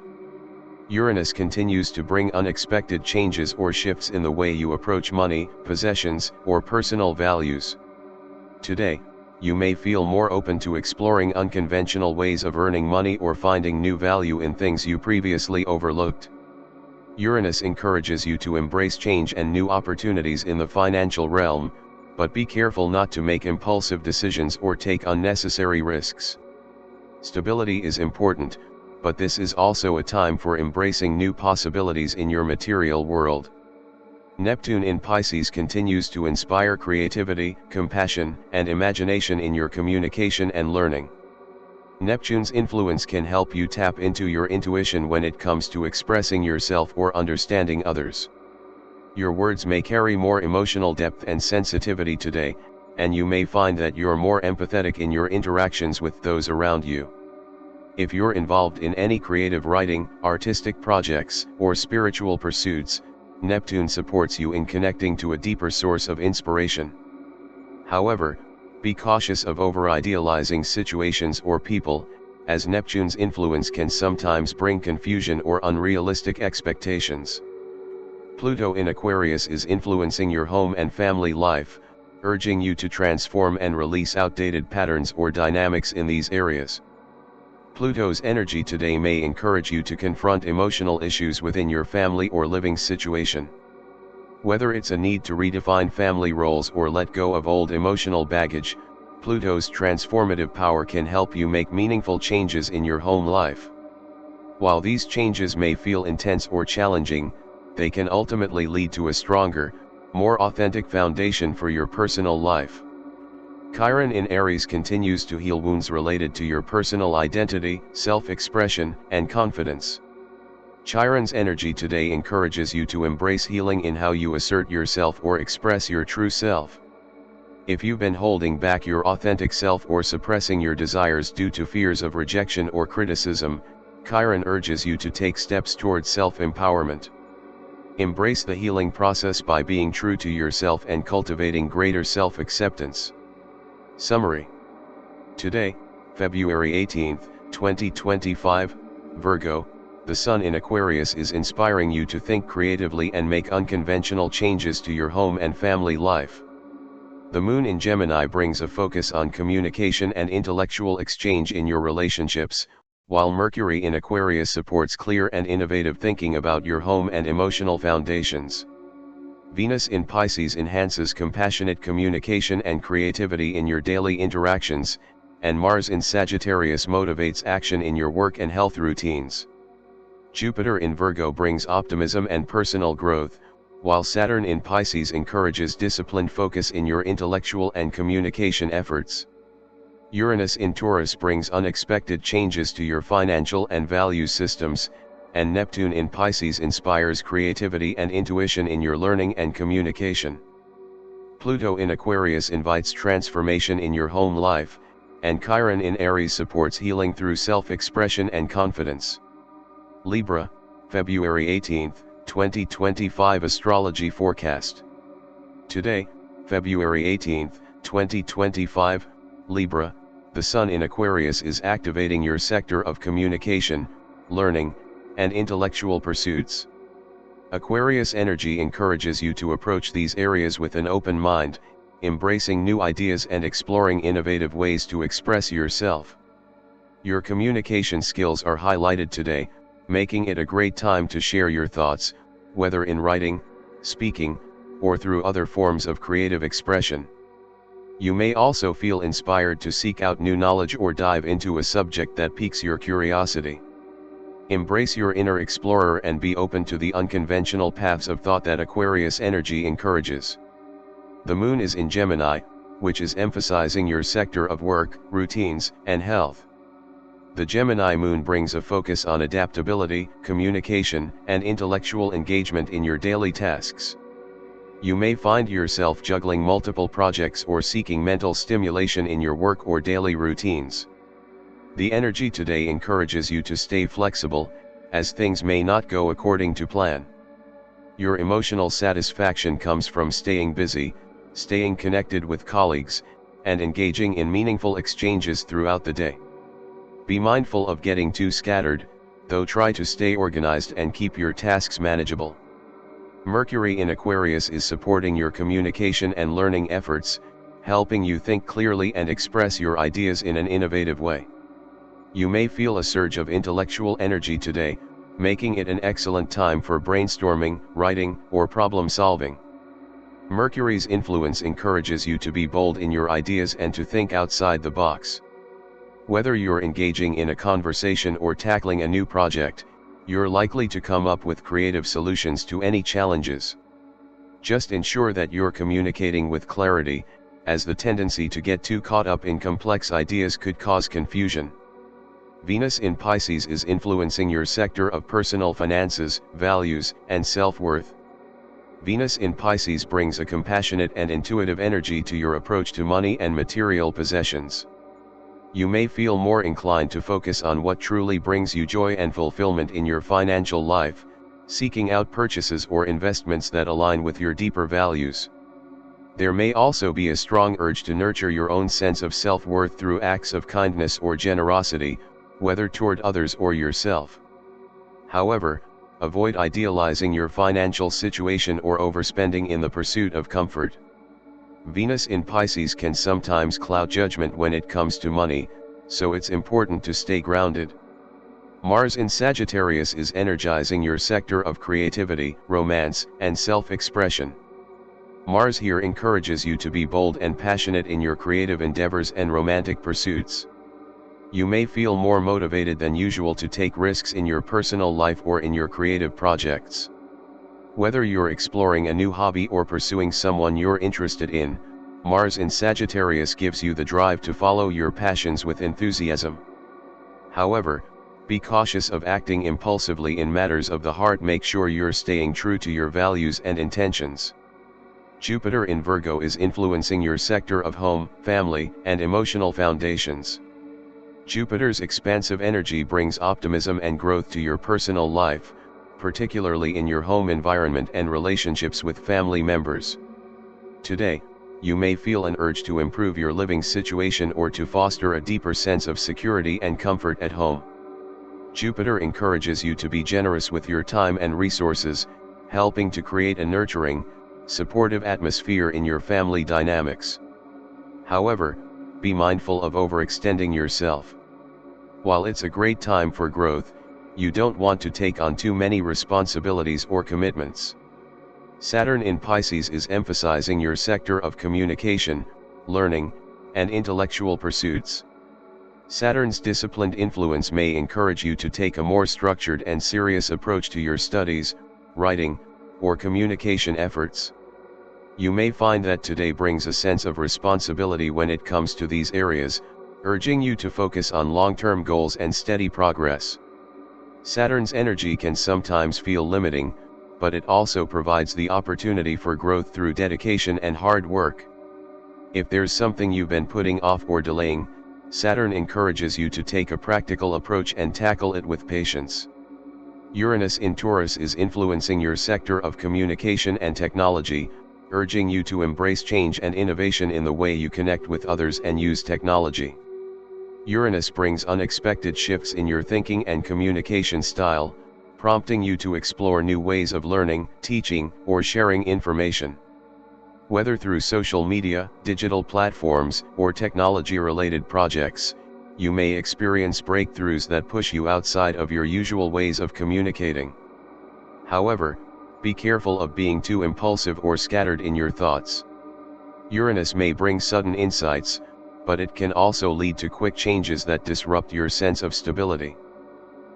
Uranus continues to bring unexpected changes or shifts in the way you approach money, possessions, or personal values. Today, you may feel more open to exploring unconventional ways of earning money or finding new value in things you previously overlooked. Uranus encourages you to embrace change and new opportunities in the financial realm, but be careful not to make impulsive decisions or take unnecessary risks. Stability is important, but this is also a time for embracing new possibilities in your material world. Neptune in Pisces continues to inspire creativity, compassion, and imagination in your communication and learning. Neptune's influence can help you tap into your intuition when it comes to expressing yourself or understanding others. Your words may carry more emotional depth and sensitivity today, and you may find that you're more empathetic in your interactions with those around you. If you're involved in any creative writing, artistic projects, or spiritual pursuits, Neptune supports you in connecting to a deeper source of inspiration. However, be cautious of over-idealizing situations or people, as Neptune's influence can sometimes bring confusion or unrealistic expectations. Pluto in Aquarius is influencing your home and family life, urging you to transform and release outdated patterns or dynamics in these areas. Pluto's energy today may encourage you to confront emotional issues within your family or living situation. Whether it's a need to redefine family roles or let go of old emotional baggage, Pluto's transformative power can help you make meaningful changes in your home life. While these changes may feel intense or challenging, they can ultimately lead to a stronger, more authentic foundation for your personal life. Chiron in Aries continues to heal wounds related to your personal identity, self-expression, and confidence. Chiron's energy today encourages you to embrace healing in how you assert yourself or express your true self. If you've been holding back your authentic self or suppressing your desires due to fears of rejection or criticism, Chiron urges you to take steps towards self-empowerment. Embrace the healing process by being true to yourself and cultivating greater self-acceptance. Summary. Today, February 18, 2025, Virgo, the Sun in Aquarius is inspiring you to think creatively and make unconventional changes to your home and family life. The Moon in Gemini brings a focus on communication and intellectual exchange in your relationships, while Mercury in Aquarius supports clear and innovative thinking about your home and emotional foundations. Venus in Pisces enhances compassionate communication and creativity in your daily interactions, and Mars in Sagittarius motivates action in your work and health routines. Jupiter in Virgo brings optimism and personal growth, while Saturn in Pisces encourages disciplined focus in your intellectual and communication efforts. Uranus in Taurus brings unexpected changes to your financial and value systems, and Neptune in Pisces inspires creativity and intuition in your learning and communication. Pluto in Aquarius invites transformation in your home life, and Chiron in Aries supports healing through self-expression and confidence. Libra, February 18, 2025 Astrology Forecast. Today, February 18, 2025, Libra, the Sun in Aquarius is activating your sector of communication, learning, and intellectual pursuits. Aquarius energy encourages you to approach these areas with an open mind, embracing new ideas and exploring innovative ways to express yourself. Your communication skills are highlighted today, making it a great time to share your thoughts, whether in writing, speaking, or through other forms of creative expression. You may also feel inspired to seek out new knowledge or dive into a subject that piques your curiosity. Embrace your inner explorer and be open to the unconventional paths of thought that Aquarius energy encourages. The moon is in Gemini, which is emphasizing your sector of work, routines, and health. The Gemini moon brings a focus on adaptability, communication, and intellectual engagement in your daily tasks. You may find yourself juggling multiple projects or seeking mental stimulation in your work or daily routines. The energy today encourages you to stay flexible, as things may not go according to plan. Your emotional satisfaction comes from staying busy, staying connected with colleagues, and engaging in meaningful exchanges throughout the day. Be mindful of getting too scattered, though try to stay organized and keep your tasks manageable. Mercury in Aquarius is supporting your communication and learning efforts, helping you think clearly and express your ideas in an innovative way. You may feel a surge of intellectual energy today, making it an excellent time for brainstorming, writing, or problem solving. Mercury's influence encourages you to be bold in your ideas and to think outside the box. Whether you're engaging in a conversation or tackling a new project, you're likely to come up with creative solutions to any challenges. Just ensure that you're communicating with clarity, as the tendency to get too caught up in complex ideas could cause confusion. Venus in Pisces is influencing your sector of personal finances, values, and self-worth. Venus in Pisces brings a compassionate and intuitive energy to your approach to money and material possessions. You may feel more inclined to focus on what truly brings you joy and fulfillment in your financial life, seeking out purchases or investments that align with your deeper values. There may also be a strong urge to nurture your own sense of self-worth through acts of kindness or generosity, whether toward others or yourself. However, avoid idealizing your financial situation or overspending in the pursuit of comfort. Venus in Pisces can sometimes cloud judgment when it comes to money, so it's important to stay grounded. Mars in Sagittarius is energizing your sector of creativity, romance, and self-expression. Mars here encourages you to be bold and passionate in your creative endeavors and romantic pursuits. You may feel more motivated than usual to take risks in your personal life or in your creative projects. Whether you're exploring a new hobby or pursuing someone you're interested in, Mars in Sagittarius gives you the drive to follow your passions with enthusiasm. However, be cautious of acting impulsively in matters of the heart. Make sure you're staying true to your values and intentions. Jupiter in Virgo is influencing your sector of home, family, and emotional foundations. Jupiter's expansive energy brings optimism and growth to your personal life, particularly in your home environment and relationships with family members. Today, you may feel an urge to improve your living situation or to foster a deeper sense of security and comfort at home. Jupiter encourages you to be generous with your time and resources, helping to create a nurturing, supportive atmosphere in your family dynamics. However, be mindful of overextending yourself. While it's a great time for growth, you don't want to take on too many responsibilities or commitments. Saturn in Pisces is emphasizing your sector of communication, learning, and intellectual pursuits. Saturn's disciplined influence may encourage you to take a more structured and serious approach to your studies, writing, or communication efforts. You may find that today brings a sense of responsibility when it comes to these areas, urging you to focus on long-term goals and steady progress. Saturn's energy can sometimes feel limiting, but it also provides the opportunity for growth through dedication and hard work. If there's something you've been putting off or delaying, Saturn encourages you to take a practical approach and tackle it with patience. Uranus in Taurus is influencing your sector of communication and technology, urging you to embrace change and innovation in the way you connect with others and use technology. Uranus brings unexpected shifts in your thinking and communication style, prompting you to explore new ways of learning, teaching, or sharing information. Whether through social media, digital platforms, or technology-related projects, you may experience breakthroughs that push you outside of your usual ways of communicating. However, be careful of being too impulsive or scattered in your thoughts. Uranus may bring sudden insights, but it can also lead to quick changes that disrupt your sense of stability.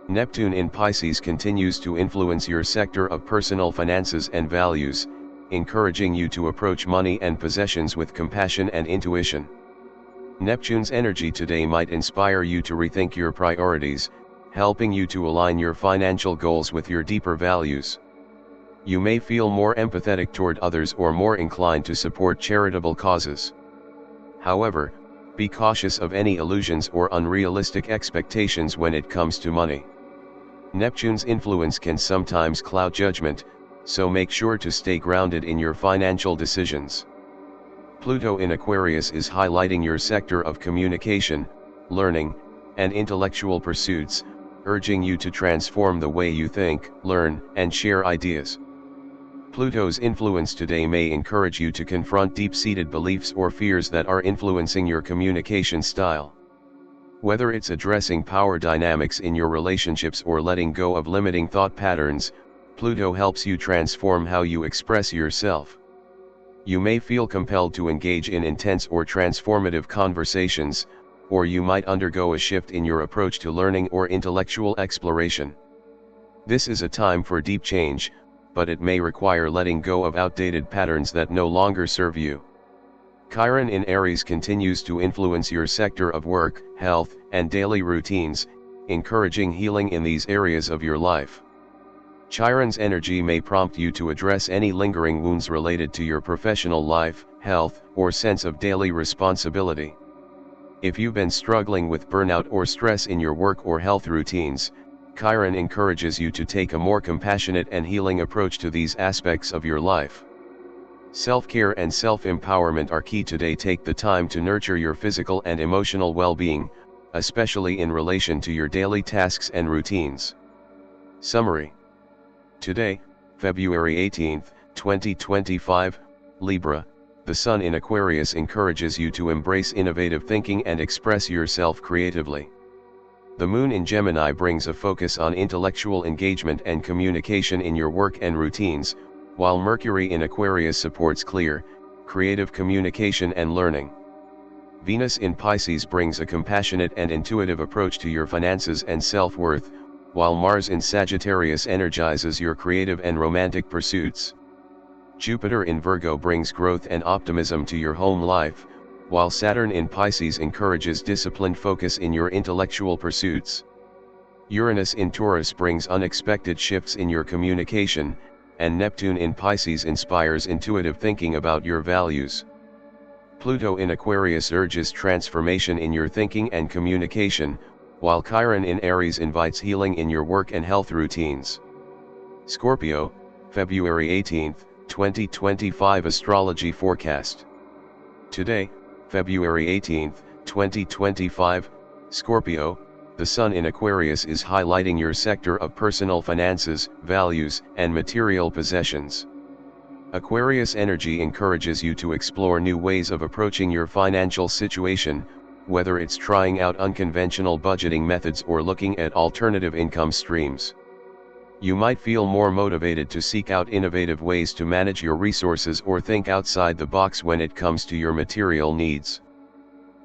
Neptune in Pisces continues to influence your sector of personal finances and values, encouraging you to approach money and possessions with compassion and intuition. Neptune's energy today might inspire you to rethink your priorities, helping you to align your financial goals with your deeper values. You may feel more empathetic toward others or more inclined to support charitable causes. However, be cautious of any illusions or unrealistic expectations when it comes to money. Neptune's influence can sometimes cloud judgment, so make sure to stay grounded in your financial decisions. Pluto in Aquarius is highlighting your sector of communication, learning, and intellectual pursuits, urging you to transform the way you think, learn, and share ideas. Pluto's influence today may encourage you to confront deep-seated beliefs or fears that are influencing your communication style. Whether it's addressing power dynamics in your relationships or letting go of limiting thought patterns, Pluto helps you transform how you express yourself. You may feel compelled to engage in intense or transformative conversations, or you might undergo a shift in your approach to learning or intellectual exploration. This is a time for deep change, but it may require letting go of outdated patterns that no longer serve you. Chiron in Aries continues to influence your sector of work, health, and daily routines, encouraging healing in these areas of your life. Chiron's energy may prompt you to address any lingering wounds related to your professional life, health, or sense of daily responsibility. If you've been struggling with burnout or stress in your work or health routines, Chiron encourages you to take a more compassionate and healing approach to these aspects of your life. Self-care and self-empowerment are key today. Take the time to nurture your physical and emotional well-being, especially in relation to your daily tasks and routines. Summary. Today, February 18, 2025, Libra, the Sun in Aquarius encourages you to embrace innovative thinking and express yourself creatively. The Moon in Gemini brings a focus on intellectual engagement and communication in your work and routines, while Mercury in Aquarius supports clear, creative communication and learning. Venus in Pisces brings a compassionate and intuitive approach to your finances and self-worth, while Mars in Sagittarius energizes your creative and romantic pursuits. Jupiter in Virgo brings growth and optimism to your home life, while Saturn in Pisces encourages disciplined focus in your intellectual pursuits. Uranus in Taurus brings unexpected shifts in your communication, and Neptune in Pisces inspires intuitive thinking about your values. Pluto in Aquarius urges transformation in your thinking and communication, while Chiron in Aries invites healing in your work and health routines. Scorpio, February 18, 2025 Astrology Forecast. Today, February 18, 2025, Scorpio, the Sun in Aquarius is highlighting your sector of personal finances, values, and material possessions. Aquarius energy encourages you to explore new ways of approaching your financial situation, whether it's trying out unconventional budgeting methods or looking at alternative income streams. You might feel more motivated to seek out innovative ways to manage your resources or think outside the box when it comes to your material needs.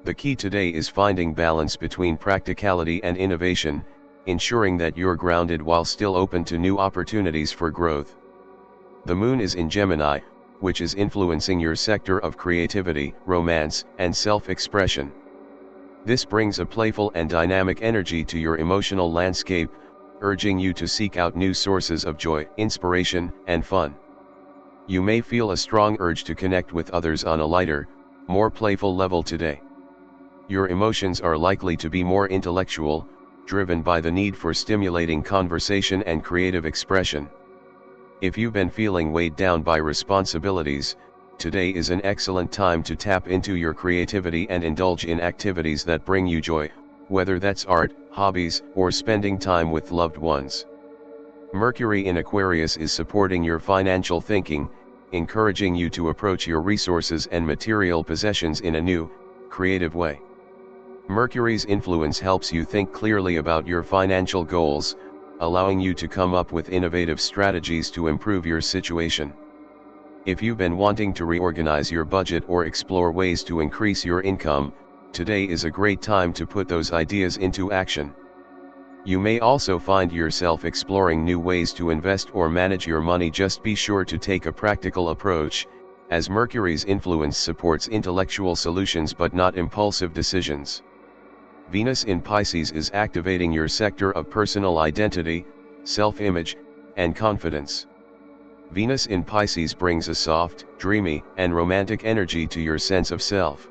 The key today is finding balance between practicality and innovation, ensuring that you're grounded while still open to new opportunities for growth. The Moon is in Gemini, which is influencing your sector of creativity, romance, and self-expression. This brings a playful and dynamic energy to your emotional landscape, urging you to seek out new sources of joy, inspiration, and fun. You may feel a strong urge to connect with others on a lighter, more playful level today. Your emotions are likely to be more intellectual, driven by the need for stimulating conversation and creative expression. If you've been feeling weighed down by responsibilities, today is an excellent time to tap into your creativity and indulge in activities that bring you joy, whether that's art, hobbies, or spending time with loved ones. Mercury in Aquarius is supporting your financial thinking, encouraging you to approach your resources and material possessions in a new, creative way. Mercury's influence helps you think clearly about your financial goals, allowing you to come up with innovative strategies to improve your situation. If you've been wanting to reorganize your budget or explore ways to increase your income, today is a great time to put those ideas into action. You may also find yourself exploring new ways to invest or manage your money. Just be sure to take a practical approach, as Mercury's influence supports intellectual solutions but not impulsive decisions. Venus in Pisces is activating your sector of personal identity, self-image, and confidence. Venus in Pisces brings a soft, dreamy, and romantic energy to your sense of self.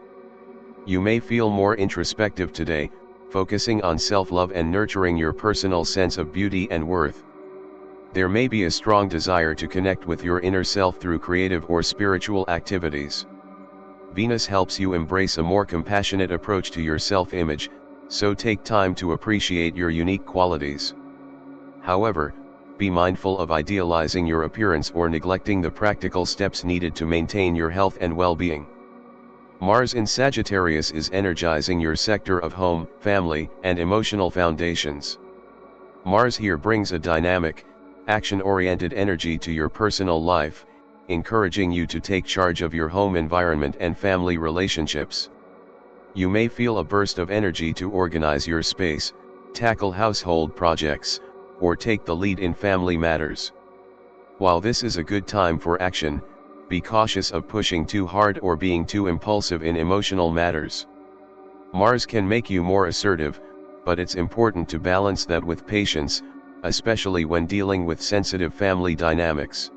You may feel more introspective today, focusing on self-love and nurturing your personal sense of beauty and worth. There may be a strong desire to connect with your inner self through creative or spiritual activities. Venus helps you embrace a more compassionate approach to your self-image, so take time to appreciate your unique qualities. However, be mindful of idealizing your appearance or neglecting the practical steps needed to maintain your health and well-being. Mars in Sagittarius is energizing your sector of home, family, and emotional foundations. Mars here brings a dynamic, action-oriented energy to your personal life, encouraging you to take charge of your home environment and family relationships. You may feel a burst of energy to organize your space, tackle household projects, or take the lead in family matters. While this is a good time for action, be cautious of pushing too hard or being too impulsive in emotional matters. Mars can make you more assertive, but it's important to balance that with patience, especially when dealing with sensitive family dynamics.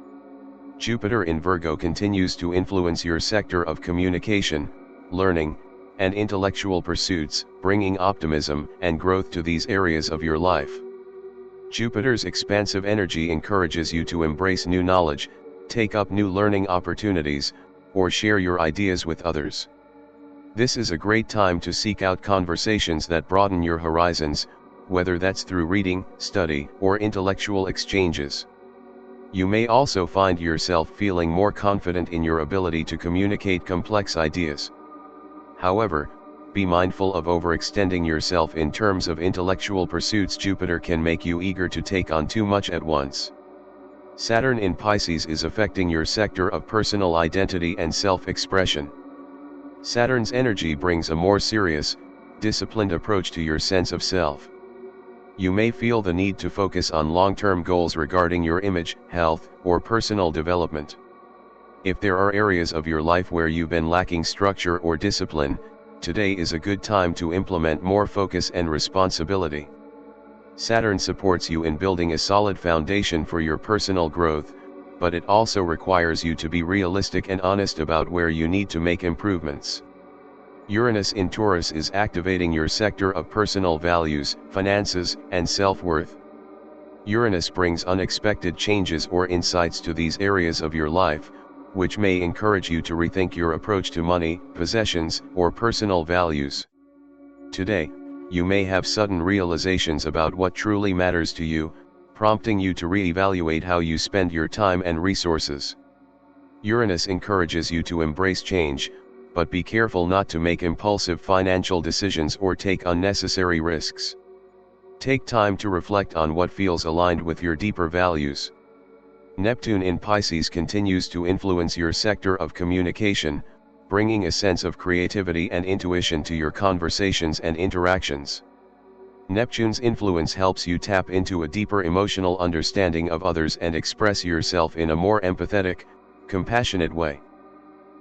Jupiter in Virgo continues to influence your sector of communication, learning, and intellectual pursuits, bringing optimism and growth to these areas of your life. Jupiter's expansive energy encourages you to embrace new knowledge, take up new learning opportunities, or share your ideas with others. This is a great time to seek out conversations that broaden your horizons, whether that's through reading, study, or intellectual exchanges. You may also find yourself feeling more confident in your ability to communicate complex ideas. However, be mindful of overextending yourself in terms of intellectual pursuits. Jupiter can make you eager to take on too much at once. Saturn in Pisces is affecting your sector of personal identity and self-expression. Saturn's energy brings a more serious, disciplined approach to your sense of self. You may feel the need to focus on long-term goals regarding your image, health, or personal development. If there are areas of your life where you've been lacking structure or discipline, today is a good time to implement more focus and responsibility. Saturn supports you in building a solid foundation for your personal growth, but it also requires you to be realistic and honest about where you need to make improvements. Uranus in Taurus is activating your sector of personal values, finances, and self-worth. Uranus brings unexpected changes or insights to these areas of your life, which may encourage you to rethink your approach to money, possessions, or personal values. Today, you may have sudden realizations about what truly matters to you, prompting you to reevaluate how you spend your time and resources. Uranus encourages you to embrace change, but be careful not to make impulsive financial decisions or take unnecessary risks. Take time to reflect on what feels aligned with your deeper values. Neptune in Pisces continues to influence your sector of communication, bringing a sense of creativity and intuition to your conversations and interactions. Neptune's influence helps you tap into a deeper emotional understanding of others and express yourself in a more empathetic, compassionate way.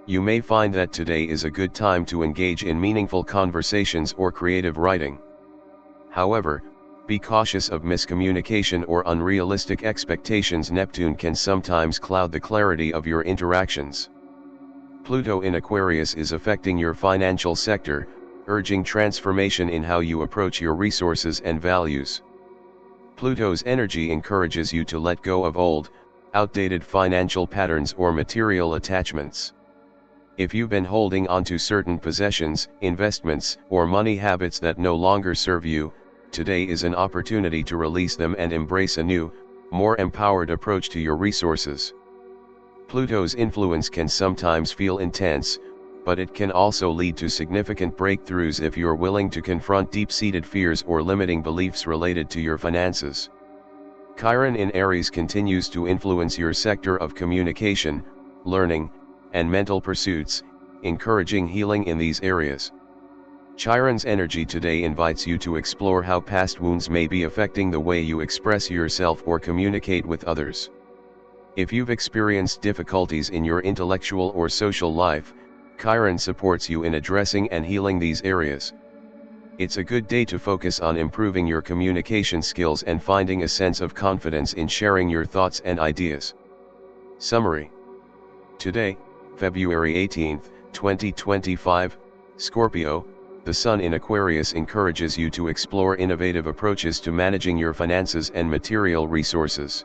You may find that today is a good time to engage in meaningful conversations or creative writing. However, be cautious of miscommunication or unrealistic expectations. Neptune can sometimes cloud the clarity of your interactions. Pluto in Aquarius is affecting your financial sector, urging transformation in how you approach your resources and values. Pluto's energy encourages you to let go of old, outdated financial patterns or material attachments. If you've been holding on to certain possessions, investments, or money habits that no longer serve you, today is an opportunity to release them and embrace a new, more empowered approach to your resources. Pluto's influence can sometimes feel intense, but it can also lead to significant breakthroughs if you're willing to confront deep-seated fears or limiting beliefs related to your finances. Chiron in Aries continues to influence your sector of communication, learning, and mental pursuits, encouraging healing in these areas. Chiron's energy today invites you to explore how past wounds may be affecting the way you express yourself or communicate with others. If you've experienced difficulties in your intellectual or social life, Chiron supports you in addressing and healing these areas. It's a good day to focus on improving your communication skills and finding a sense of confidence in sharing your thoughts and ideas. Summary. Today, February 18, 2025, Scorpio, the Sun in Aquarius encourages you to explore innovative approaches to managing your finances and material resources.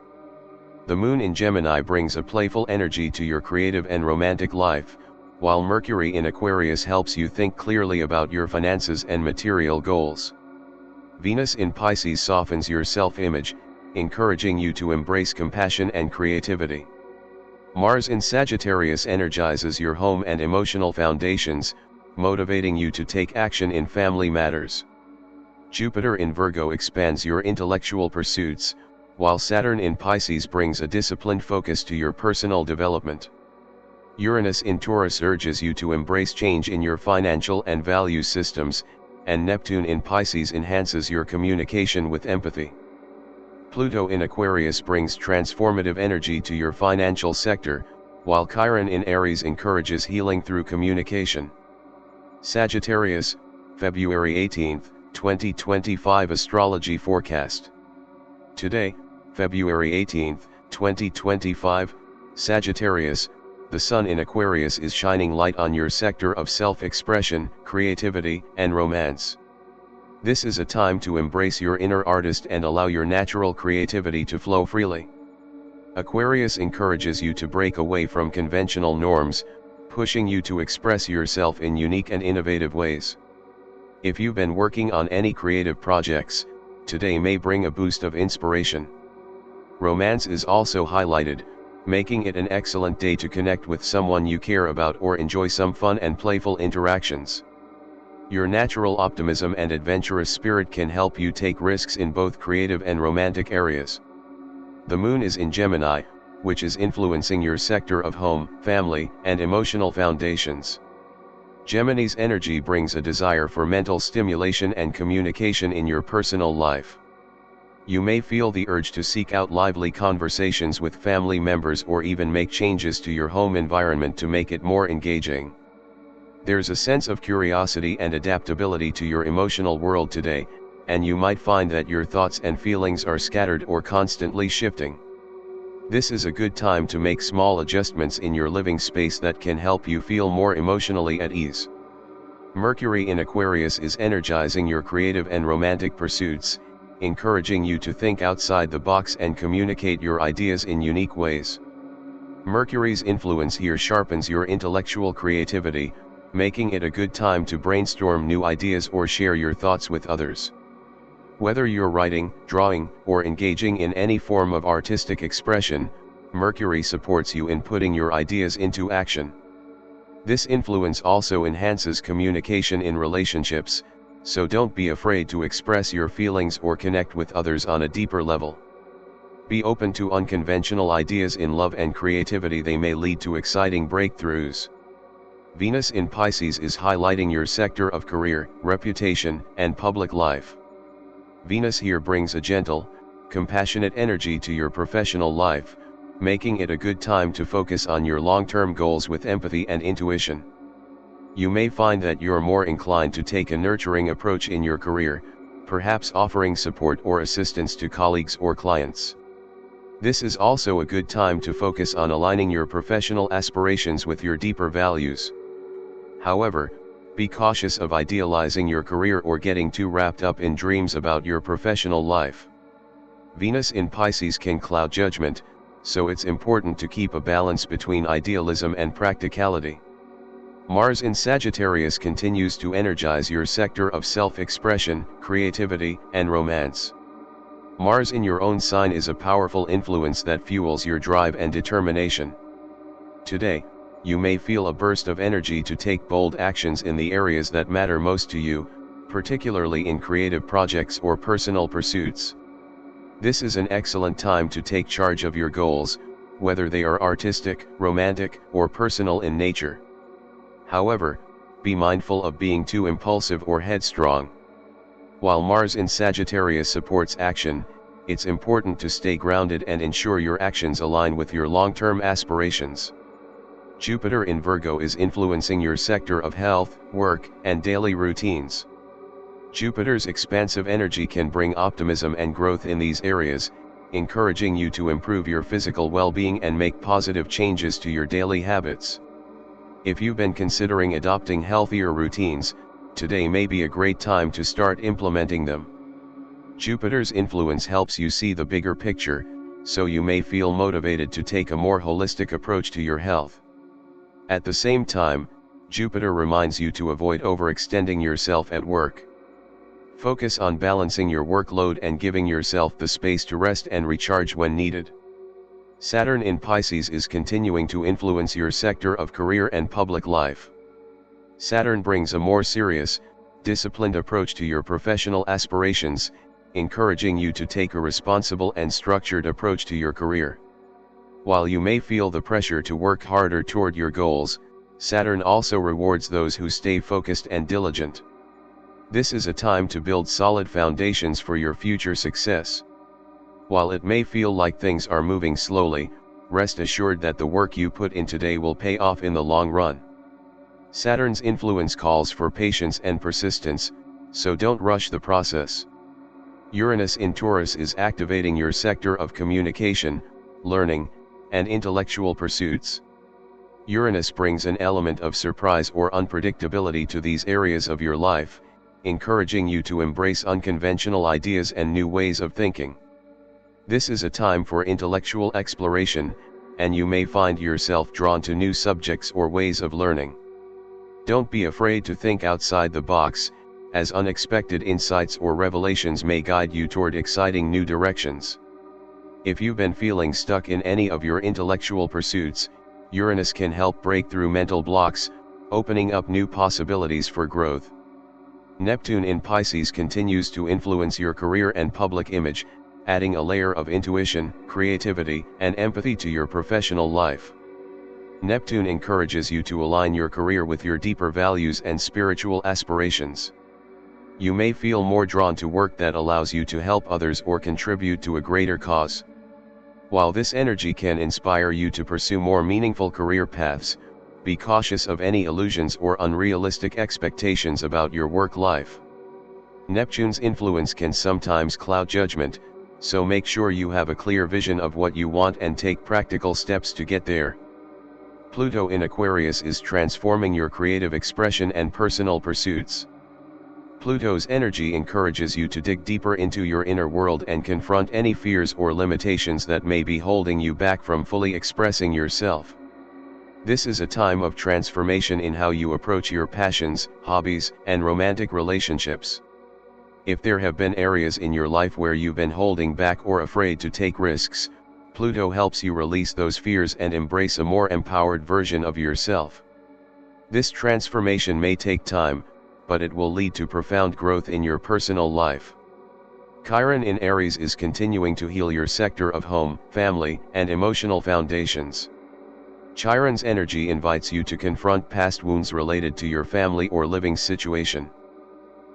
The Moon in Gemini brings a playful energy to your creative and romantic life, while Mercury in Aquarius helps you think clearly about your finances and material goals. Venus in Pisces softens your self-image, encouraging you to embrace compassion and creativity. Mars in Sagittarius energizes your home and emotional foundations, motivating you to take action in family matters. Jupiter in Virgo expands your intellectual pursuits, while Saturn in Pisces brings a disciplined focus to your personal development. Uranus in Taurus urges you to embrace change in your financial and value systems, and Neptune in Pisces enhances your communication with empathy. Pluto in Aquarius brings transformative energy to your financial sector, while Chiron in Aries encourages healing through communication. Sagittarius, February 18, 2025 Astrology Forecast. Today, February 18, 2025, Sagittarius, the Sun in Aquarius is shining light on your sector of self-expression, creativity, and romance. This is a time to embrace your inner artist and allow your natural creativity to flow freely. Aquarius encourages you to break away from conventional norms, pushing you to express yourself in unique and innovative ways. If you've been working on any creative projects, today may bring a boost of inspiration. Romance is also highlighted, making it an excellent day to connect with someone you care about or enjoy some fun and playful interactions. Your natural optimism and adventurous spirit can help you take risks in both creative and romantic areas. The Moon is in Gemini, which is influencing your sector of home, family, and emotional foundations. Gemini's energy brings a desire for mental stimulation and communication in your personal life. You may feel the urge to seek out lively conversations with family members or even make changes to your home environment to make it more engaging. There's a sense of curiosity and adaptability to your emotional world today, and you might find that your thoughts and feelings are scattered or constantly shifting. This is a good time to make small adjustments in your living space that can help you feel more emotionally at ease. Mercury in Aquarius is energizing your creative and romantic pursuits, encouraging you to think outside the box and communicate your ideas in unique ways. Mercury's influence here sharpens your intellectual creativity, making it a good time to brainstorm new ideas or share your thoughts with others. Whether you're writing, drawing, or engaging in any form of artistic expression, Mercury supports you in putting your ideas into action. This influence also enhances communication in relationships, so don't be afraid to express your feelings or connect with others on a deeper level. Be open to unconventional ideas in love and creativity, they may lead to exciting breakthroughs. Venus in Pisces is highlighting your sector of career, reputation, and public life. Venus here brings a gentle, compassionate energy to your professional life, making it a good time to focus on your long-term goals with empathy and intuition. You may find that you're more inclined to take a nurturing approach in your career, perhaps offering support or assistance to colleagues or clients. This is also a good time to focus on aligning your professional aspirations with your deeper values. However, be cautious of idealizing your career or getting too wrapped up in dreams about your professional life. Venus in Pisces can cloud judgment, so it's important to keep a balance between idealism and practicality. Mars in Sagittarius continues to energize your sector of self-expression, creativity, and romance. Mars in your own sign is a powerful influence that fuels your drive and determination. Today, you may feel a burst of energy to take bold actions in the areas that matter most to you, particularly in creative projects or personal pursuits. This is an excellent time to take charge of your goals, whether they are artistic, romantic, or personal in nature. However, be mindful of being too impulsive or headstrong. While Mars in Sagittarius supports action, it's important to stay grounded and ensure your actions align with your long-term aspirations. Jupiter in Virgo is influencing your sector of health, work, and daily routines. Jupiter's expansive energy can bring optimism and growth in these areas, encouraging you to improve your physical well-being and make positive changes to your daily habits. If you've been considering adopting healthier routines, today may be a great time to start implementing them. Jupiter's influence helps you see the bigger picture, so you may feel motivated to take a more holistic approach to your health. At the same time, Jupiter reminds you to avoid overextending yourself at work. Focus on balancing your workload and giving yourself the space to rest and recharge when needed. Saturn in Pisces is continuing to influence your sector of career and public life. Saturn brings a more serious, disciplined approach to your professional aspirations, encouraging you to take a responsible and structured approach to your career. While you may feel the pressure to work harder toward your goals, Saturn also rewards those who stay focused and diligent. This is a time to build solid foundations for your future success. While it may feel like things are moving slowly, rest assured that the work you put in today will pay off in the long run. Saturn's influence calls for patience and persistence, so don't rush the process. Uranus in Taurus is activating your sector of communication, learning, and intellectual pursuits. Uranus brings an element of surprise or unpredictability to these areas of your life, encouraging you to embrace unconventional ideas and new ways of thinking. This is a time for intellectual exploration, and you may find yourself drawn to new subjects or ways of learning. Don't be afraid to think outside the box, as unexpected insights or revelations may guide you toward exciting new directions. If you've been feeling stuck in any of your intellectual pursuits, Uranus can help break through mental blocks, opening up new possibilities for growth. Neptune in Pisces continues to influence your career and public image, adding a layer of intuition, creativity, and empathy to your professional life. Neptune encourages you to align your career with your deeper values and spiritual aspirations. You may feel more drawn to work that allows you to help others or contribute to a greater cause. While this energy can inspire you to pursue more meaningful career paths, be cautious of any illusions or unrealistic expectations about your work life. Neptune's influence can sometimes cloud judgment, so make sure you have a clear vision of what you want and take practical steps to get there. Pluto in Aquarius is transforming your creative expression and personal pursuits. Pluto's energy encourages you to dig deeper into your inner world and confront any fears or limitations that may be holding you back from fully expressing yourself. This is a time of transformation in how you approach your passions, hobbies, and romantic relationships. If there have been areas in your life where you've been holding back or afraid to take risks, Pluto helps you release those fears and embrace a more empowered version of yourself. This transformation may take time, but it will lead to profound growth in your personal life. Chiron in Aries is continuing to heal your sector of home, family, and emotional foundations. Chiron's energy invites you to confront past wounds related to your family or living situation.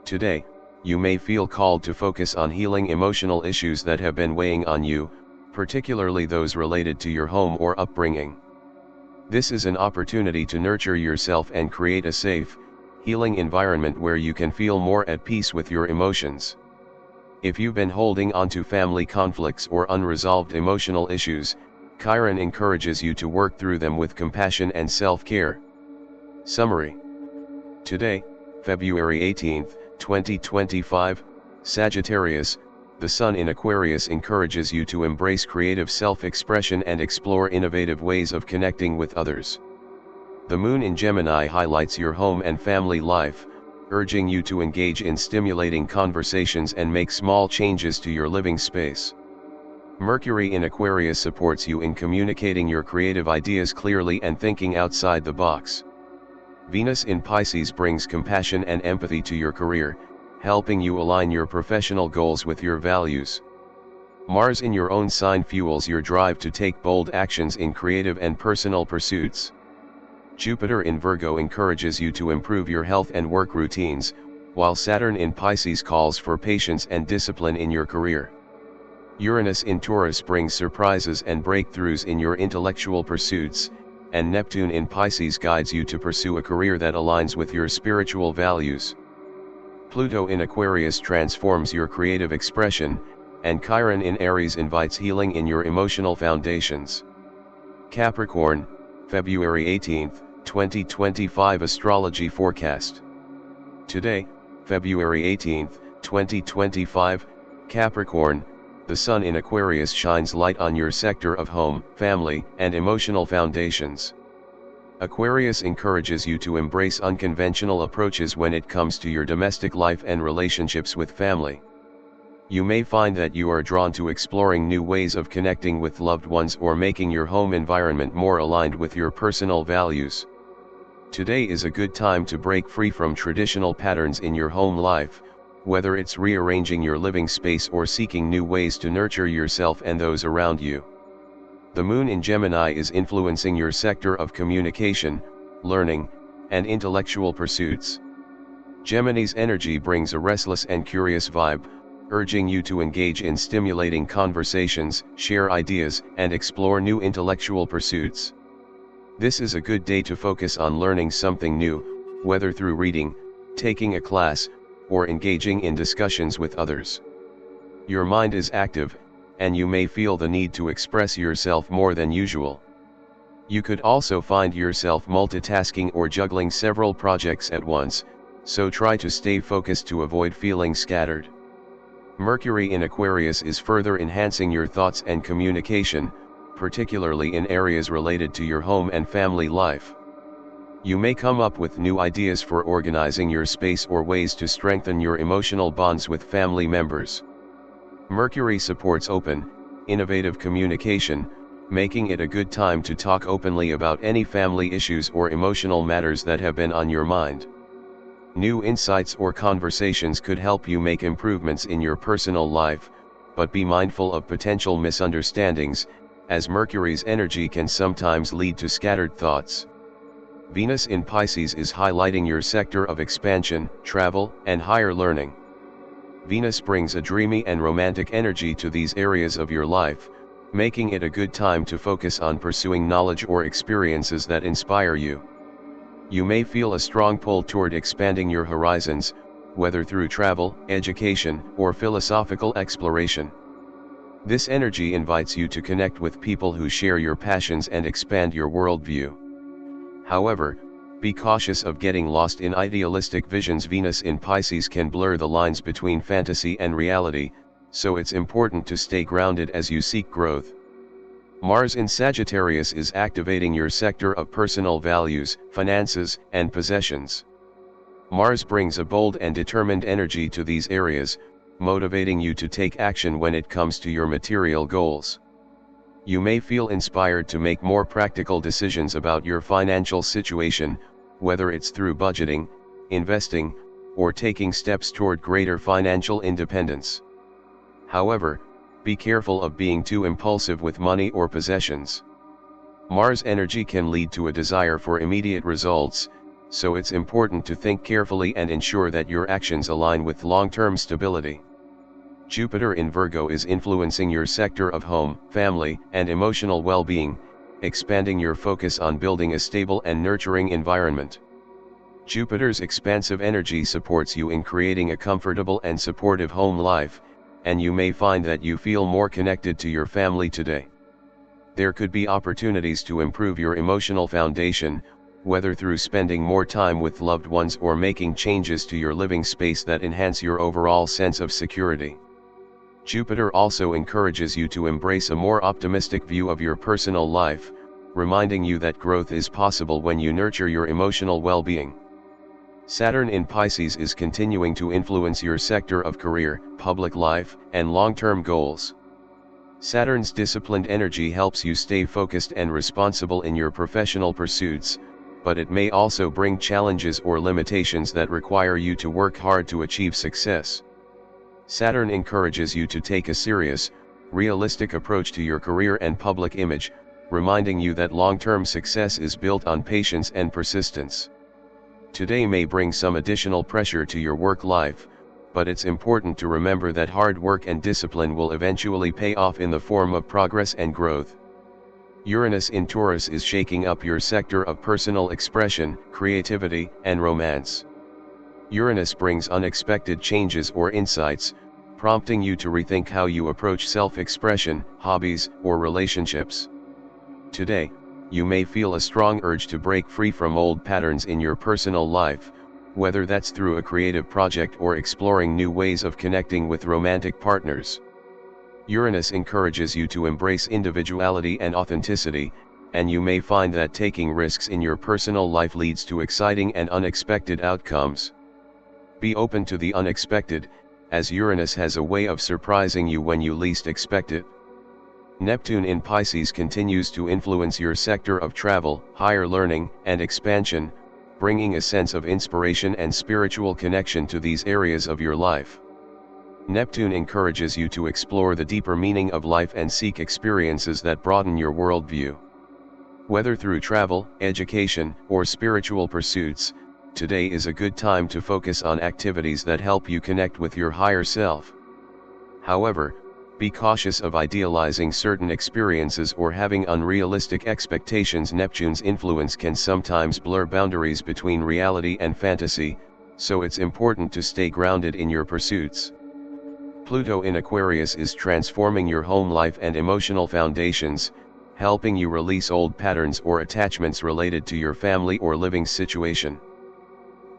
Today, you may feel called to focus on healing emotional issues that have been weighing on you, particularly those related to your home or upbringing. This is an opportunity to nurture yourself and create a safe, healing environment where you can feel more at peace with your emotions. If you've been holding on to family conflicts or unresolved emotional issues, Chiron encourages you to work through them with compassion and self-care. Summary. Today, February 18, 2025, Sagittarius, the Sun in Aquarius encourages you to embrace creative self-expression and explore innovative ways of connecting with others. The Moon in Gemini highlights your home and family life, urging you to engage in stimulating conversations and make small changes to your living space. Mercury in Aquarius supports you in communicating your creative ideas clearly and thinking outside the box. Venus in Pisces brings compassion and empathy to your career, helping you align your professional goals with your values. Mars in your own sign fuels your drive to take bold actions in creative and personal pursuits. Jupiter in Virgo encourages you to improve your health and work routines, while Saturn in Pisces calls for patience and discipline in your career. Uranus in Taurus brings surprises and breakthroughs in your intellectual pursuits, and Neptune in Pisces guides you to pursue a career that aligns with your spiritual values. Pluto in Aquarius transforms your creative expression, and Chiron in Aries invites healing in your emotional foundations. Capricorn, February 18, 2025 Astrology Forecast. Today, February 18, 2025, Capricorn, the Sun in Aquarius shines light on your sector of home, family, and emotional foundations. Aquarius encourages you to embrace unconventional approaches when it comes to your domestic life and relationships with family. You may find that you are drawn to exploring new ways of connecting with loved ones or making your home environment more aligned with your personal values. Today is a good time to break free from traditional patterns in your home life, whether it's rearranging your living space or seeking new ways to nurture yourself and those around you. The Moon in Gemini is influencing your sector of communication, learning, and intellectual pursuits. Gemini's energy brings a restless and curious vibe, urging you to engage in stimulating conversations, share ideas, and explore new intellectual pursuits. This is a good day to focus on learning something new, whether through reading, taking a class, or engaging in discussions with others. Your mind is active, and you may feel the need to express yourself more than usual. You could also find yourself multitasking or juggling several projects at once, so try to stay focused to avoid feeling scattered. Mercury in Aquarius is further enhancing your thoughts and communication, particularly in areas related to your home and family life. You may come up with new ideas for organizing your space or ways to strengthen your emotional bonds with family members. Mercury supports open, innovative communication, making it a good time to talk openly about any family issues or emotional matters that have been on your mind. New insights or conversations could help you make improvements in your personal life, but be mindful of potential misunderstandings, as Mercury's energy can sometimes lead to scattered thoughts. Venus in Pisces is highlighting your sector of expansion, travel, and higher learning. Venus brings a dreamy and romantic energy to these areas of your life, making it a good time to focus on pursuing knowledge or experiences that inspire you. You may feel a strong pull toward expanding your horizons, whether through travel, education, or philosophical exploration. This energy invites you to connect with people who share your passions and expand your worldview. However, be cautious of getting lost in idealistic visions. Venus in Pisces can blur the lines between fantasy and reality, so it's important to stay grounded as you seek growth. Mars in Sagittarius is activating your sector of personal values, finances, and possessions. Mars brings a bold and determined energy to these areas, motivating you to take action when it comes to your material goals. You may feel inspired to make more practical decisions about your financial situation, whether it's through budgeting, investing, or taking steps toward greater financial independence. However, be careful of being too impulsive with money or possessions. Mars energy can lead to a desire for immediate results, so it's important to think carefully and ensure that your actions align with long-term stability. Jupiter in Virgo is influencing your sector of home, family, and emotional well-being, expanding your focus on building a stable and nurturing environment. Jupiter's expansive energy supports you in creating a comfortable and supportive home life, and you may find that you feel more connected to your family today. There could be opportunities to improve your emotional foundation, whether through spending more time with loved ones or making changes to your living space that enhance your overall sense of security. Jupiter also encourages you to embrace a more optimistic view of your personal life, reminding you that growth is possible when you nurture your emotional well-being. Saturn in Pisces is continuing to influence your sector of career, public life, and long-term goals. Saturn's disciplined energy helps you stay focused and responsible in your professional pursuits, but it may also bring challenges or limitations that require you to work hard to achieve success. Saturn encourages you to take a serious, realistic approach to your career and public image, reminding you that long-term success is built on patience and persistence. Today may bring some additional pressure to your work life, but it's important to remember that hard work and discipline will eventually pay off in the form of progress and growth. Uranus in Taurus is shaking up your sector of personal expression, creativity, and romance. Uranus brings unexpected changes or insights, prompting you to rethink how you approach self-expression, hobbies, or relationships. Today, you may feel a strong urge to break free from old patterns in your personal life, whether that's through a creative project or exploring new ways of connecting with romantic partners. Uranus encourages you to embrace individuality and authenticity, and you may find that taking risks in your personal life leads to exciting and unexpected outcomes. Be open to the unexpected, as Uranus has a way of surprising you when you least expect it. Neptune in Pisces continues to influence your sector of travel, higher learning, and expansion, bringing a sense of inspiration and spiritual connection to these areas of your life. Neptune encourages you to explore the deeper meaning of life and seek experiences that broaden your worldview. Whether through travel, education, or spiritual pursuits, today is a good time to focus on activities that help you connect with your higher self. However, be cautious of idealizing certain experiences or having unrealistic expectations. Neptune's influence can sometimes blur boundaries between reality and fantasy, so it's important to stay grounded in your pursuits. Pluto in Aquarius is transforming your home life and emotional foundations, helping you release old patterns or attachments related to your family or living situation.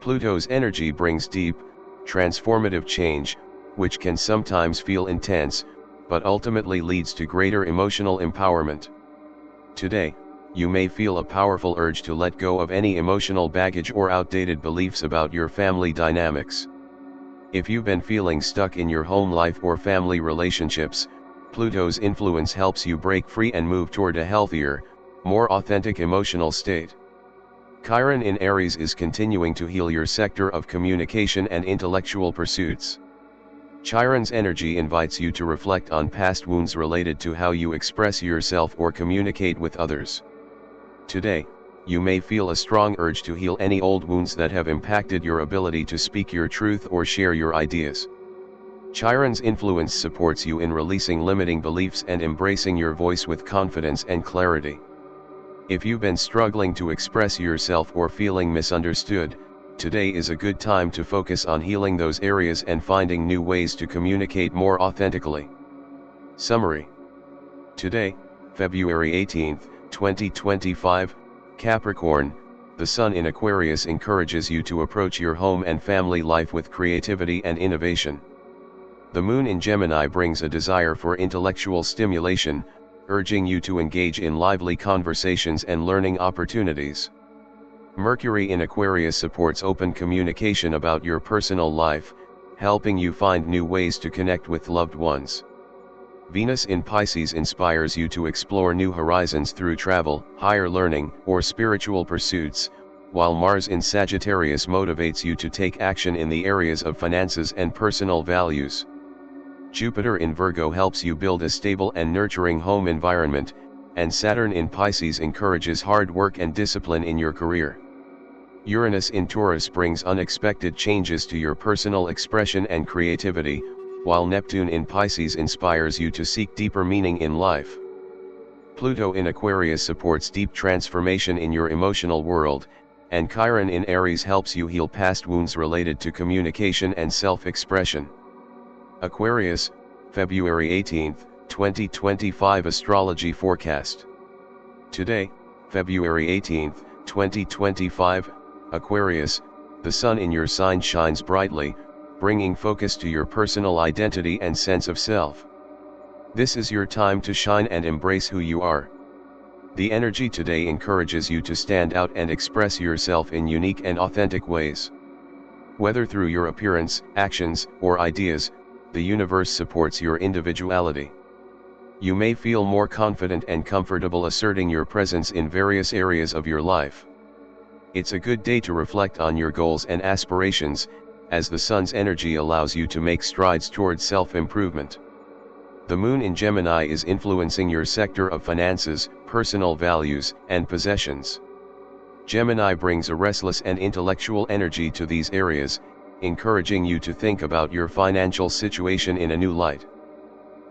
Pluto's energy brings deep, transformative change, which can sometimes feel intense, but ultimately leads to greater emotional empowerment. Today, you may feel a powerful urge to let go of any emotional baggage or outdated beliefs about your family dynamics. If you've been feeling stuck in your home life or family relationships, Pluto's influence helps you break free and move toward a healthier, more authentic emotional state. Chiron in Aries is continuing to heal your sector of communication and intellectual pursuits. Chiron's energy invites you to reflect on past wounds related to how you express yourself or communicate with others. Today, you may feel a strong urge to heal any old wounds that have impacted your ability to speak your truth or share your ideas. Chiron's influence supports you in releasing limiting beliefs and embracing your voice with confidence and clarity. If you've been struggling to express yourself or feeling misunderstood, today is a good time to focus on healing those areas and finding new ways to communicate more authentically. Summary. Today, February 18, 2025, Capricorn, the Sun in Aquarius encourages you to approach your home and family life with creativity and innovation. The Moon in Gemini brings a desire for intellectual stimulation, urging you to engage in lively conversations and learning opportunities. Mercury in Aquarius supports open communication about your personal life, helping you find new ways to connect with loved ones. Venus in Pisces inspires you to explore new horizons through travel, higher learning, or spiritual pursuits, while Mars in Sagittarius motivates you to take action in the areas of finances and personal values. Jupiter in Virgo helps you build a stable and nurturing home environment, and Saturn in Pisces encourages hard work and discipline in your career. Uranus in Taurus brings unexpected changes to your personal expression and creativity, while Neptune in Pisces inspires you to seek deeper meaning in life. Pluto in Aquarius supports deep transformation in your emotional world, and Chiron in Aries helps you heal past wounds related to communication and self-expression. Aquarius, February 18, 2025 Astrology Forecast. Today, February 18, 2025, Aquarius, the Sun in your sign shines brightly, bringing focus to your personal identity and sense of self. This is your time to shine and embrace who you are. The energy today encourages you to stand out and express yourself in unique and authentic ways. Whether through your appearance, actions, or ideas, the universe supports your individuality. You may feel more confident and comfortable asserting your presence in various areas of your life. It's a good day to reflect on your goals and aspirations, as the sun's energy allows you to make strides towards self-improvement. The moon in Gemini is influencing your sector of finances, personal values, and possessions. Gemini brings a restless and intellectual energy to these areas, encouraging you to think about your financial situation in a new light.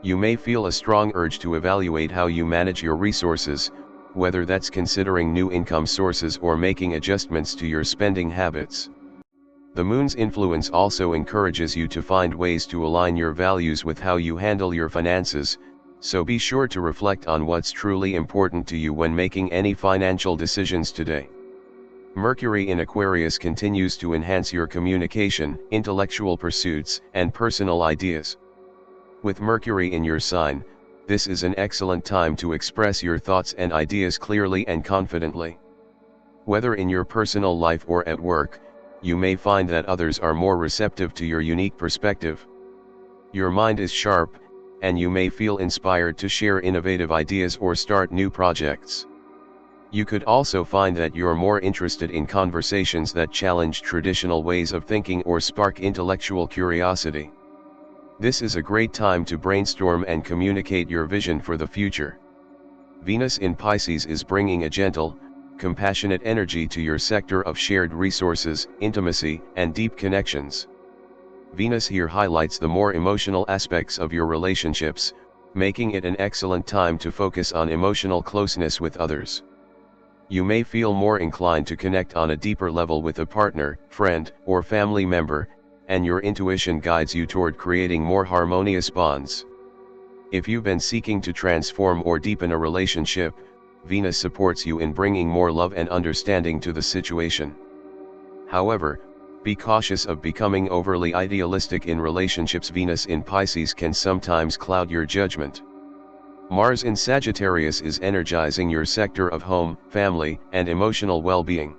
You may feel a strong urge to evaluate how you manage your resources, whether that's considering new income sources or making adjustments to your spending habits. The moon's influence also encourages you to find ways to align your values with how you handle your finances, so be sure to reflect on what's truly important to you when making any financial decisions today. Mercury in Aquarius continues to enhance your communication, intellectual pursuits, and personal ideas. With Mercury in your sign, this is an excellent time to express your thoughts and ideas clearly and confidently. Whether in your personal life or at work, you may find that others are more receptive to your unique perspective. Your mind is sharp, and you may feel inspired to share innovative ideas or start new projects. You could also find that you're more interested in conversations that challenge traditional ways of thinking or spark intellectual curiosity. This is a great time to brainstorm and communicate your vision for the future. Venus in Pisces is bringing a gentle, compassionate energy to your sector of shared resources, intimacy, and deep connections. Venus here highlights the more emotional aspects of your relationships, making it an excellent time to focus on emotional closeness with others. You may feel more inclined to connect on a deeper level with a partner, friend, or family member, and your intuition guides you toward creating more harmonious bonds. If you've been seeking to transform or deepen a relationship, Venus supports you in bringing more love and understanding to the situation. However, be cautious of becoming overly idealistic in relationships. Venus in Pisces can sometimes cloud your judgment. Mars in Sagittarius is energizing your sector of home, family, and emotional well-being.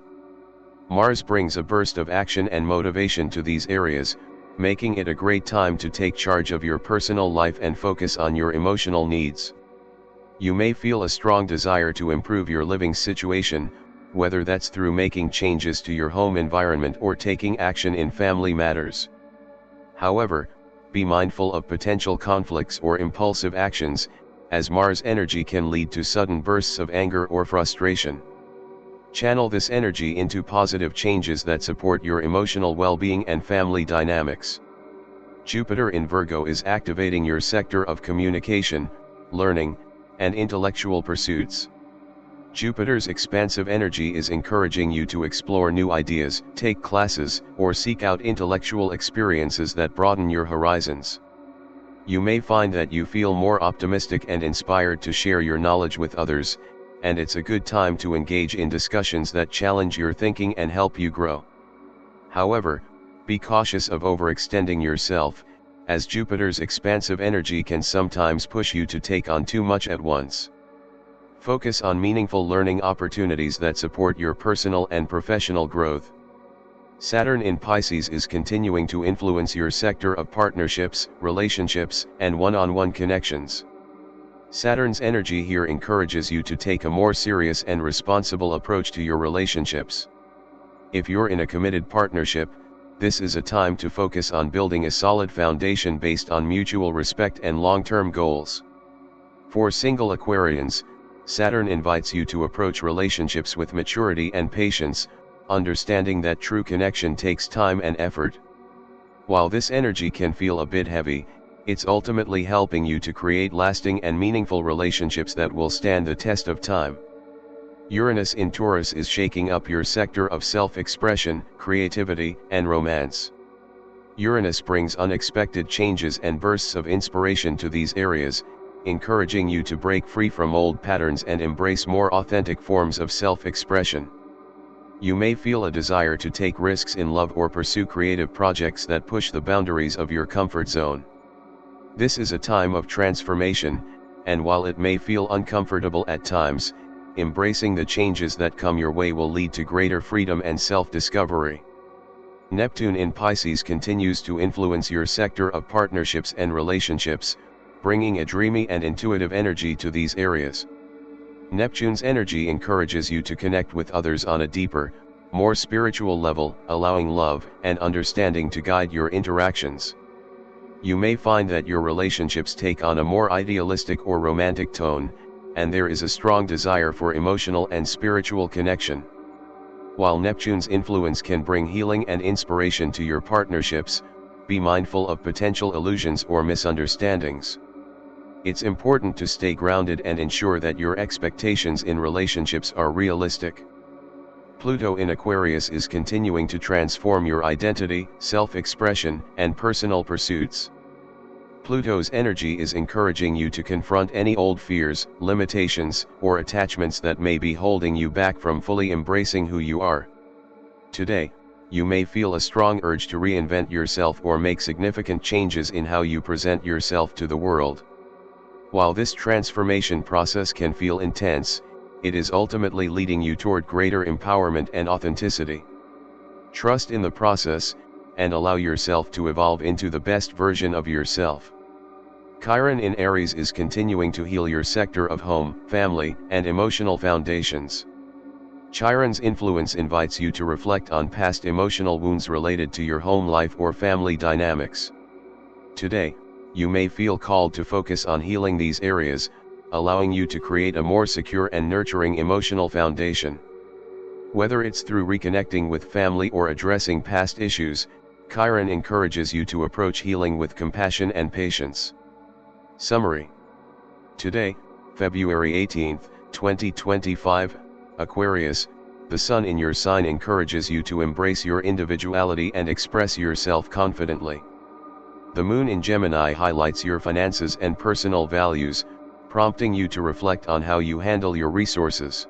Mars brings a burst of action and motivation to these areas, making it a great time to take charge of your personal life and focus on your emotional needs. You may feel a strong desire to improve your living situation, whether that's through making changes to your home environment or taking action in family matters. However, be mindful of potential conflicts or impulsive actions, as Mars energy can lead to sudden bursts of anger or frustration. Channel this energy into positive changes that support your emotional well-being and family dynamics. Jupiter in Virgo is activating your sector of communication, learning, and intellectual pursuits. Jupiter's expansive energy is encouraging you to explore new ideas, take classes, or seek out intellectual experiences that broaden your horizons. You may find that you feel more optimistic and inspired to share your knowledge with others, and it's a good time to engage in discussions that challenge your thinking and help you grow. However, be cautious of overextending yourself, as Jupiter's expansive energy can sometimes push you to take on too much at once. Focus on meaningful learning opportunities that support your personal and professional growth. Saturn in Pisces is continuing to influence your sector of partnerships, relationships, and one-on-one connections. Saturn's energy here encourages you to take a more serious and responsible approach to your relationships. If you're in a committed partnership, this is a time to focus on building a solid foundation based on mutual respect and long-term goals. For single Aquarians, Saturn invites you to approach relationships with maturity and patience, understanding that true connection takes time and effort. While this energy can feel a bit heavy, it's ultimately helping you to create lasting and meaningful relationships that will stand the test of time. Uranus in Taurus is shaking up your sector of self-expression, creativity, and romance. Uranus brings unexpected changes and bursts of inspiration to these areas, encouraging you to break free from old patterns and embrace more authentic forms of self-expression. You may feel a desire to take risks in love or pursue creative projects that push the boundaries of your comfort zone. This is a time of transformation, and while it may feel uncomfortable at times, embracing the changes that come your way will lead to greater freedom and self-discovery. Neptune in Pisces continues to influence your sector of partnerships and relationships, bringing a dreamy and intuitive energy to these areas. Neptune's energy encourages you to connect with others on a deeper, more spiritual level, allowing love and understanding to guide your interactions. You may find that your relationships take on a more idealistic or romantic tone, and there is a strong desire for emotional and spiritual connection. While Neptune's influence can bring healing and inspiration to your partnerships, be mindful of potential illusions or misunderstandings. It's important to stay grounded and ensure that your expectations in relationships are realistic. Pluto in Aquarius is continuing to transform your identity, self-expression, and personal pursuits. Pluto's energy is encouraging you to confront any old fears, limitations, or attachments that may be holding you back from fully embracing who you are. Today, you may feel a strong urge to reinvent yourself or make significant changes in how you present yourself to the world. While this transformation process can feel intense, it is ultimately leading you toward greater empowerment and authenticity. Trust in the process, and allow yourself to evolve into the best version of yourself. Chiron in Aries is continuing to heal your sector of home, family, and emotional foundations. Chiron's influence invites you to reflect on past emotional wounds related to your home life or family dynamics. Today, you may feel called to focus on healing these areas, allowing you to create a more secure and nurturing emotional foundation. Whether it's through reconnecting with family or addressing past issues, Chiron encourages you to approach healing with compassion and patience. Summary. Today, February 18, 2025, Aquarius, the Sun in your sign encourages you to embrace your individuality and express yourself confidently. The Moon in Gemini highlights your finances and personal values, prompting you to reflect on how you handle your resources.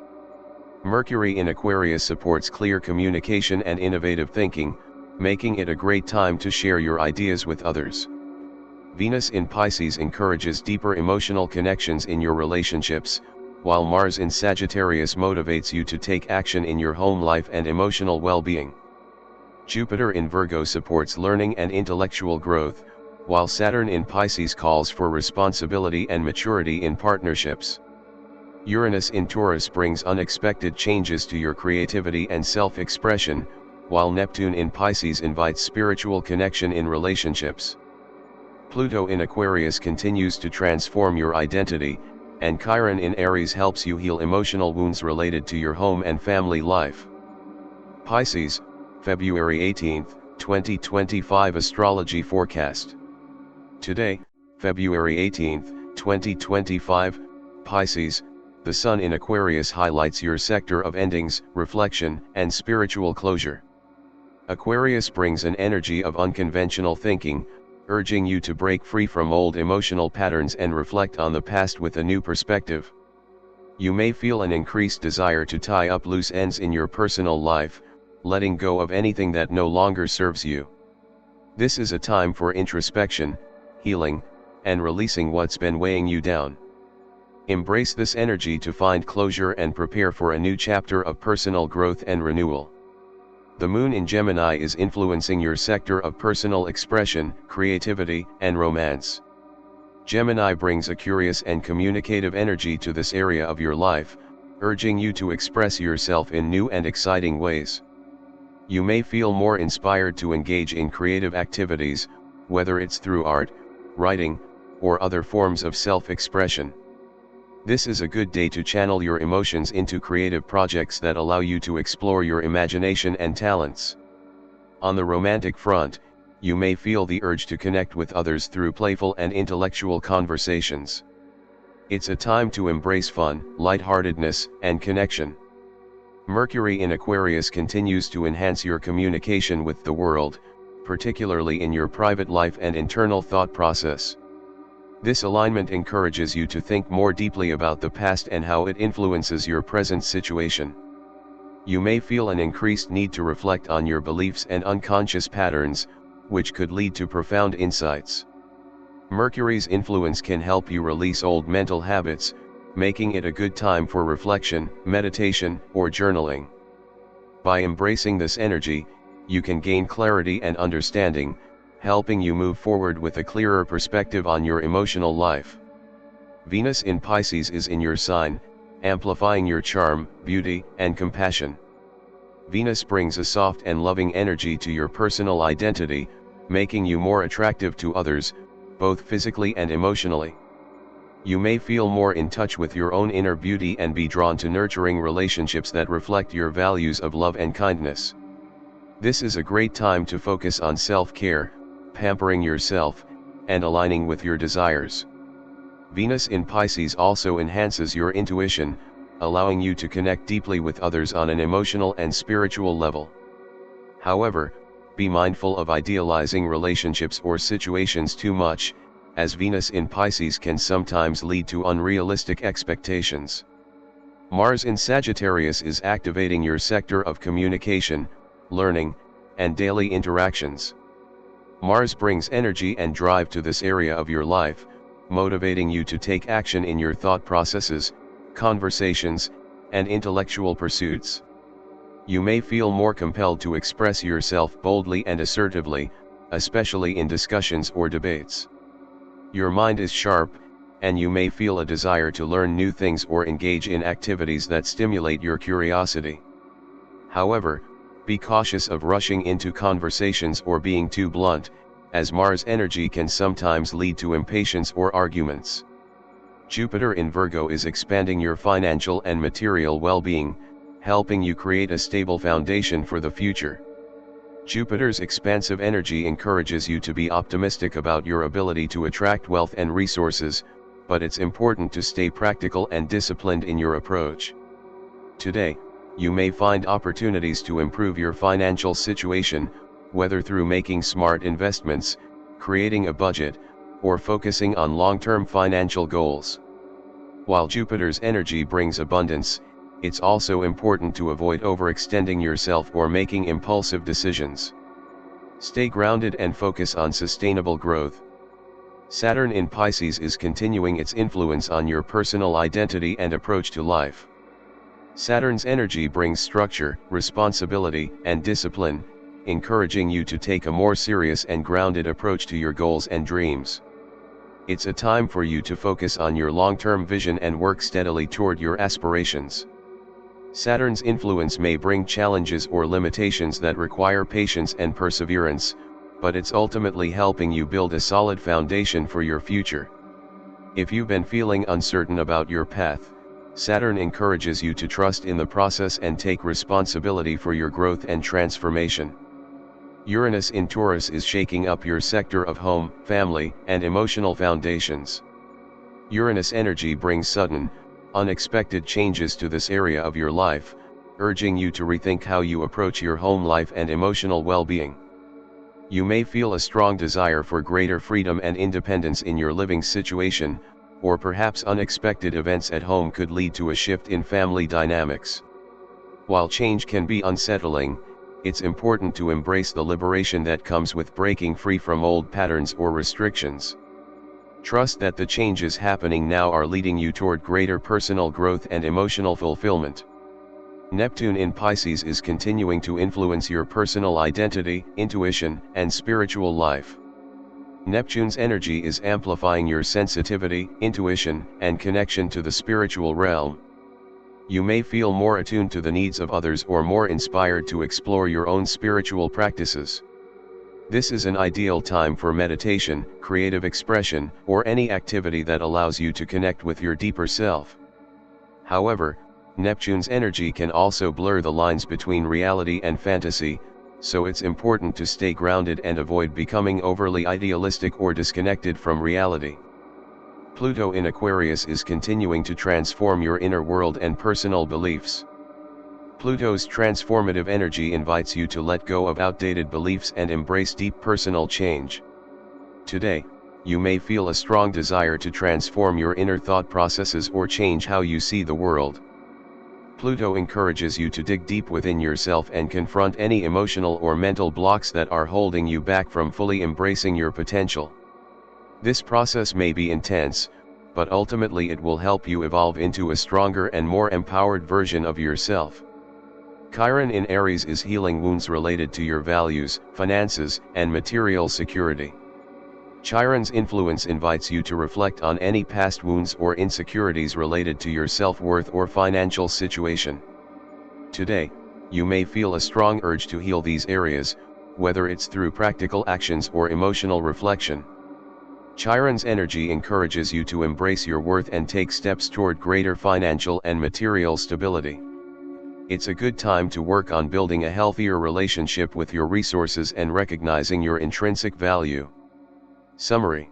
Mercury in Aquarius supports clear communication and innovative thinking, making it a great time to share your ideas with others. Venus in Pisces encourages deeper emotional connections in your relationships, while Mars in Sagittarius motivates you to take action in your home life and emotional well-being. Jupiter in Virgo supports learning and intellectual growth, while Saturn in Pisces calls for responsibility and maturity in partnerships. Uranus in Taurus brings unexpected changes to your creativity and self-expression, while Neptune in Pisces invites spiritual connection in relationships. Pluto in Aquarius continues to transform your identity, and Chiron in Aries helps you heal emotional wounds related to your home and family life. Pisces, February 18, 2025 Astrology Forecast. Today, February 18, 2025, Pisces, the Sun in Aquarius highlights your sector of endings, reflection, and spiritual closure. Aquarius brings an energy of unconventional thinking, urging you to break free from old emotional patterns and reflect on the past with a new perspective. You may feel an increased desire to tie up loose ends in your personal life, letting go of anything that no longer serves you. This is a time for introspection, healing, and releasing what's been weighing you down. Embrace this energy to find closure and prepare for a new chapter of personal growth and renewal. The Moon in Gemini is influencing your sector of personal expression, creativity, and romance. Gemini brings a curious and communicative energy to this area of your life, urging you to express yourself in new and exciting ways. You may feel more inspired to engage in creative activities, whether it's through art, writing, or other forms of self-expression. This is a good day to channel your emotions into creative projects that allow you to explore your imagination and talents. On the romantic front, you may feel the urge to connect with others through playful and intellectual conversations. It's a time to embrace fun, lightheartedness, and connection. Mercury in Aquarius continues to enhance your communication with the world, particularly in your private life and internal thought process. This alignment encourages you to think more deeply about the past and how it influences your present situation. You may feel an increased need to reflect on your beliefs and unconscious patterns, which could lead to profound insights. Mercury's influence can help you release old mental habits, making it a good time for reflection, meditation, or journaling. By embracing this energy, you can gain clarity and understanding, helping you move forward with a clearer perspective on your emotional life. Venus in Pisces is in your sign, amplifying your charm, beauty, and compassion. Venus brings a soft and loving energy to your personal identity, making you more attractive to others, both physically and emotionally. You may feel more in touch with your own inner beauty and be drawn to nurturing relationships that reflect your values of love and kindness. This is a great time to focus on self-care, pampering yourself, and aligning with your desires. Venus in Pisces also enhances your intuition, allowing you to connect deeply with others on an emotional and spiritual level. However, be mindful of idealizing relationships or situations too much, as Venus in Pisces can sometimes lead to unrealistic expectations. Mars in Sagittarius is activating your sector of communication, learning, and daily interactions. Mars brings energy and drive to this area of your life, motivating you to take action in your thought processes, conversations, and intellectual pursuits. You may feel more compelled to express yourself boldly and assertively, especially in discussions or debates. Your mind is sharp, and you may feel a desire to learn new things or engage in activities that stimulate your curiosity. However, be cautious of rushing into conversations or being too blunt, as Mars energy can sometimes lead to impatience or arguments. Jupiter in Virgo is expanding your financial and material well-being, helping you create a stable foundation for the future. Jupiter's expansive energy encourages you to be optimistic about your ability to attract wealth and resources, but it's important to stay practical and disciplined in your approach. Today, you may find opportunities to improve your financial situation, whether through making smart investments, creating a budget, or focusing on long-term financial goals. While Jupiter's energy brings abundance, it's also important to avoid overextending yourself or making impulsive decisions. Stay grounded and focus on sustainable growth. Saturn in Pisces is continuing its influence on your personal identity and approach to life. Saturn's energy brings structure, responsibility, and discipline, encouraging you to take a more serious and grounded approach to your goals and dreams. It's a time for you to focus on your long-term vision and work steadily toward your aspirations. Saturn's influence may bring challenges or limitations that require patience and perseverance, but it's ultimately helping you build a solid foundation for your future. If you've been feeling uncertain about your path, Saturn encourages you to trust in the process and take responsibility for your growth and transformation. Uranus in Taurus is shaking up your sector of home, family, and emotional foundations. Uranus energy brings sudden, unexpected changes to this area of your life, urging you to rethink how you approach your home life and emotional well-being. You may feel a strong desire for greater freedom and independence in your living situation, or perhaps unexpected events at home could lead to a shift in family dynamics. While change can be unsettling, it's important to embrace the liberation that comes with breaking free from old patterns or restrictions. Trust that the changes happening now are leading you toward greater personal growth and emotional fulfillment. Neptune in Pisces is continuing to influence your personal identity, intuition, and spiritual life. Neptune's energy is amplifying your sensitivity, intuition, and connection to the spiritual realm. You may feel more attuned to the needs of others or more inspired to explore your own spiritual practices. This is an ideal time for meditation, creative expression, or any activity that allows you to connect with your deeper self. However, Neptune's energy can also blur the lines between reality and fantasy, so it's important to stay grounded and avoid becoming overly idealistic or disconnected from reality. Pluto in Aquarius is continuing to transform your inner world and personal beliefs. Pluto's transformative energy invites you to let go of outdated beliefs and embrace deep personal change. Today, you may feel a strong desire to transform your inner thought processes or change how you see the world. Pluto encourages you to dig deep within yourself and confront any emotional or mental blocks that are holding you back from fully embracing your potential. This process may be intense, but ultimately it will help you evolve into a stronger and more empowered version of yourself. Chiron in Aries is healing wounds related to your values, finances, and material security. Chiron's influence invites you to reflect on any past wounds or insecurities related to your self-worth or financial situation. Today, you may feel a strong urge to heal these areas, whether it's through practical actions or emotional reflection. Chiron's energy encourages you to embrace your worth and take steps toward greater financial and material stability. It's a good time to work on building a healthier relationship with your resources and recognizing your intrinsic value. Summary.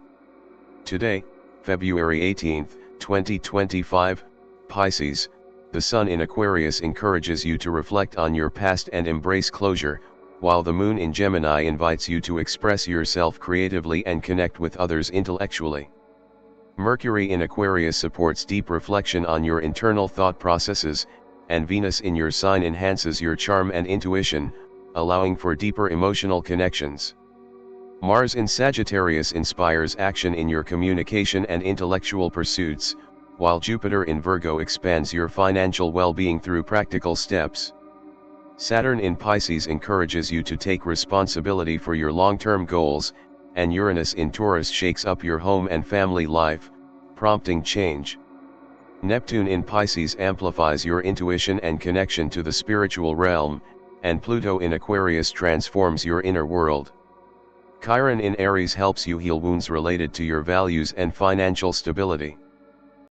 Today, February 18, 2025, Pisces, the Sun in Aquarius encourages you to reflect on your past and embrace closure, while the Moon in Gemini invites you to express yourself creatively and connect with others intellectually. Mercury in Aquarius supports deep reflection on your internal thought processes, and Venus in your sign enhances your charm and intuition, allowing for deeper emotional connections. Mars in Sagittarius inspires action in your communication and intellectual pursuits, while Jupiter in Virgo expands your financial well-being through practical steps. Saturn in Pisces encourages you to take responsibility for your long-term goals, and Uranus in Taurus shakes up your home and family life, prompting change. Neptune in Pisces amplifies your intuition and connection to the spiritual realm, and Pluto in Aquarius transforms your inner world. Chiron in Aries helps you heal wounds related to your values and financial stability.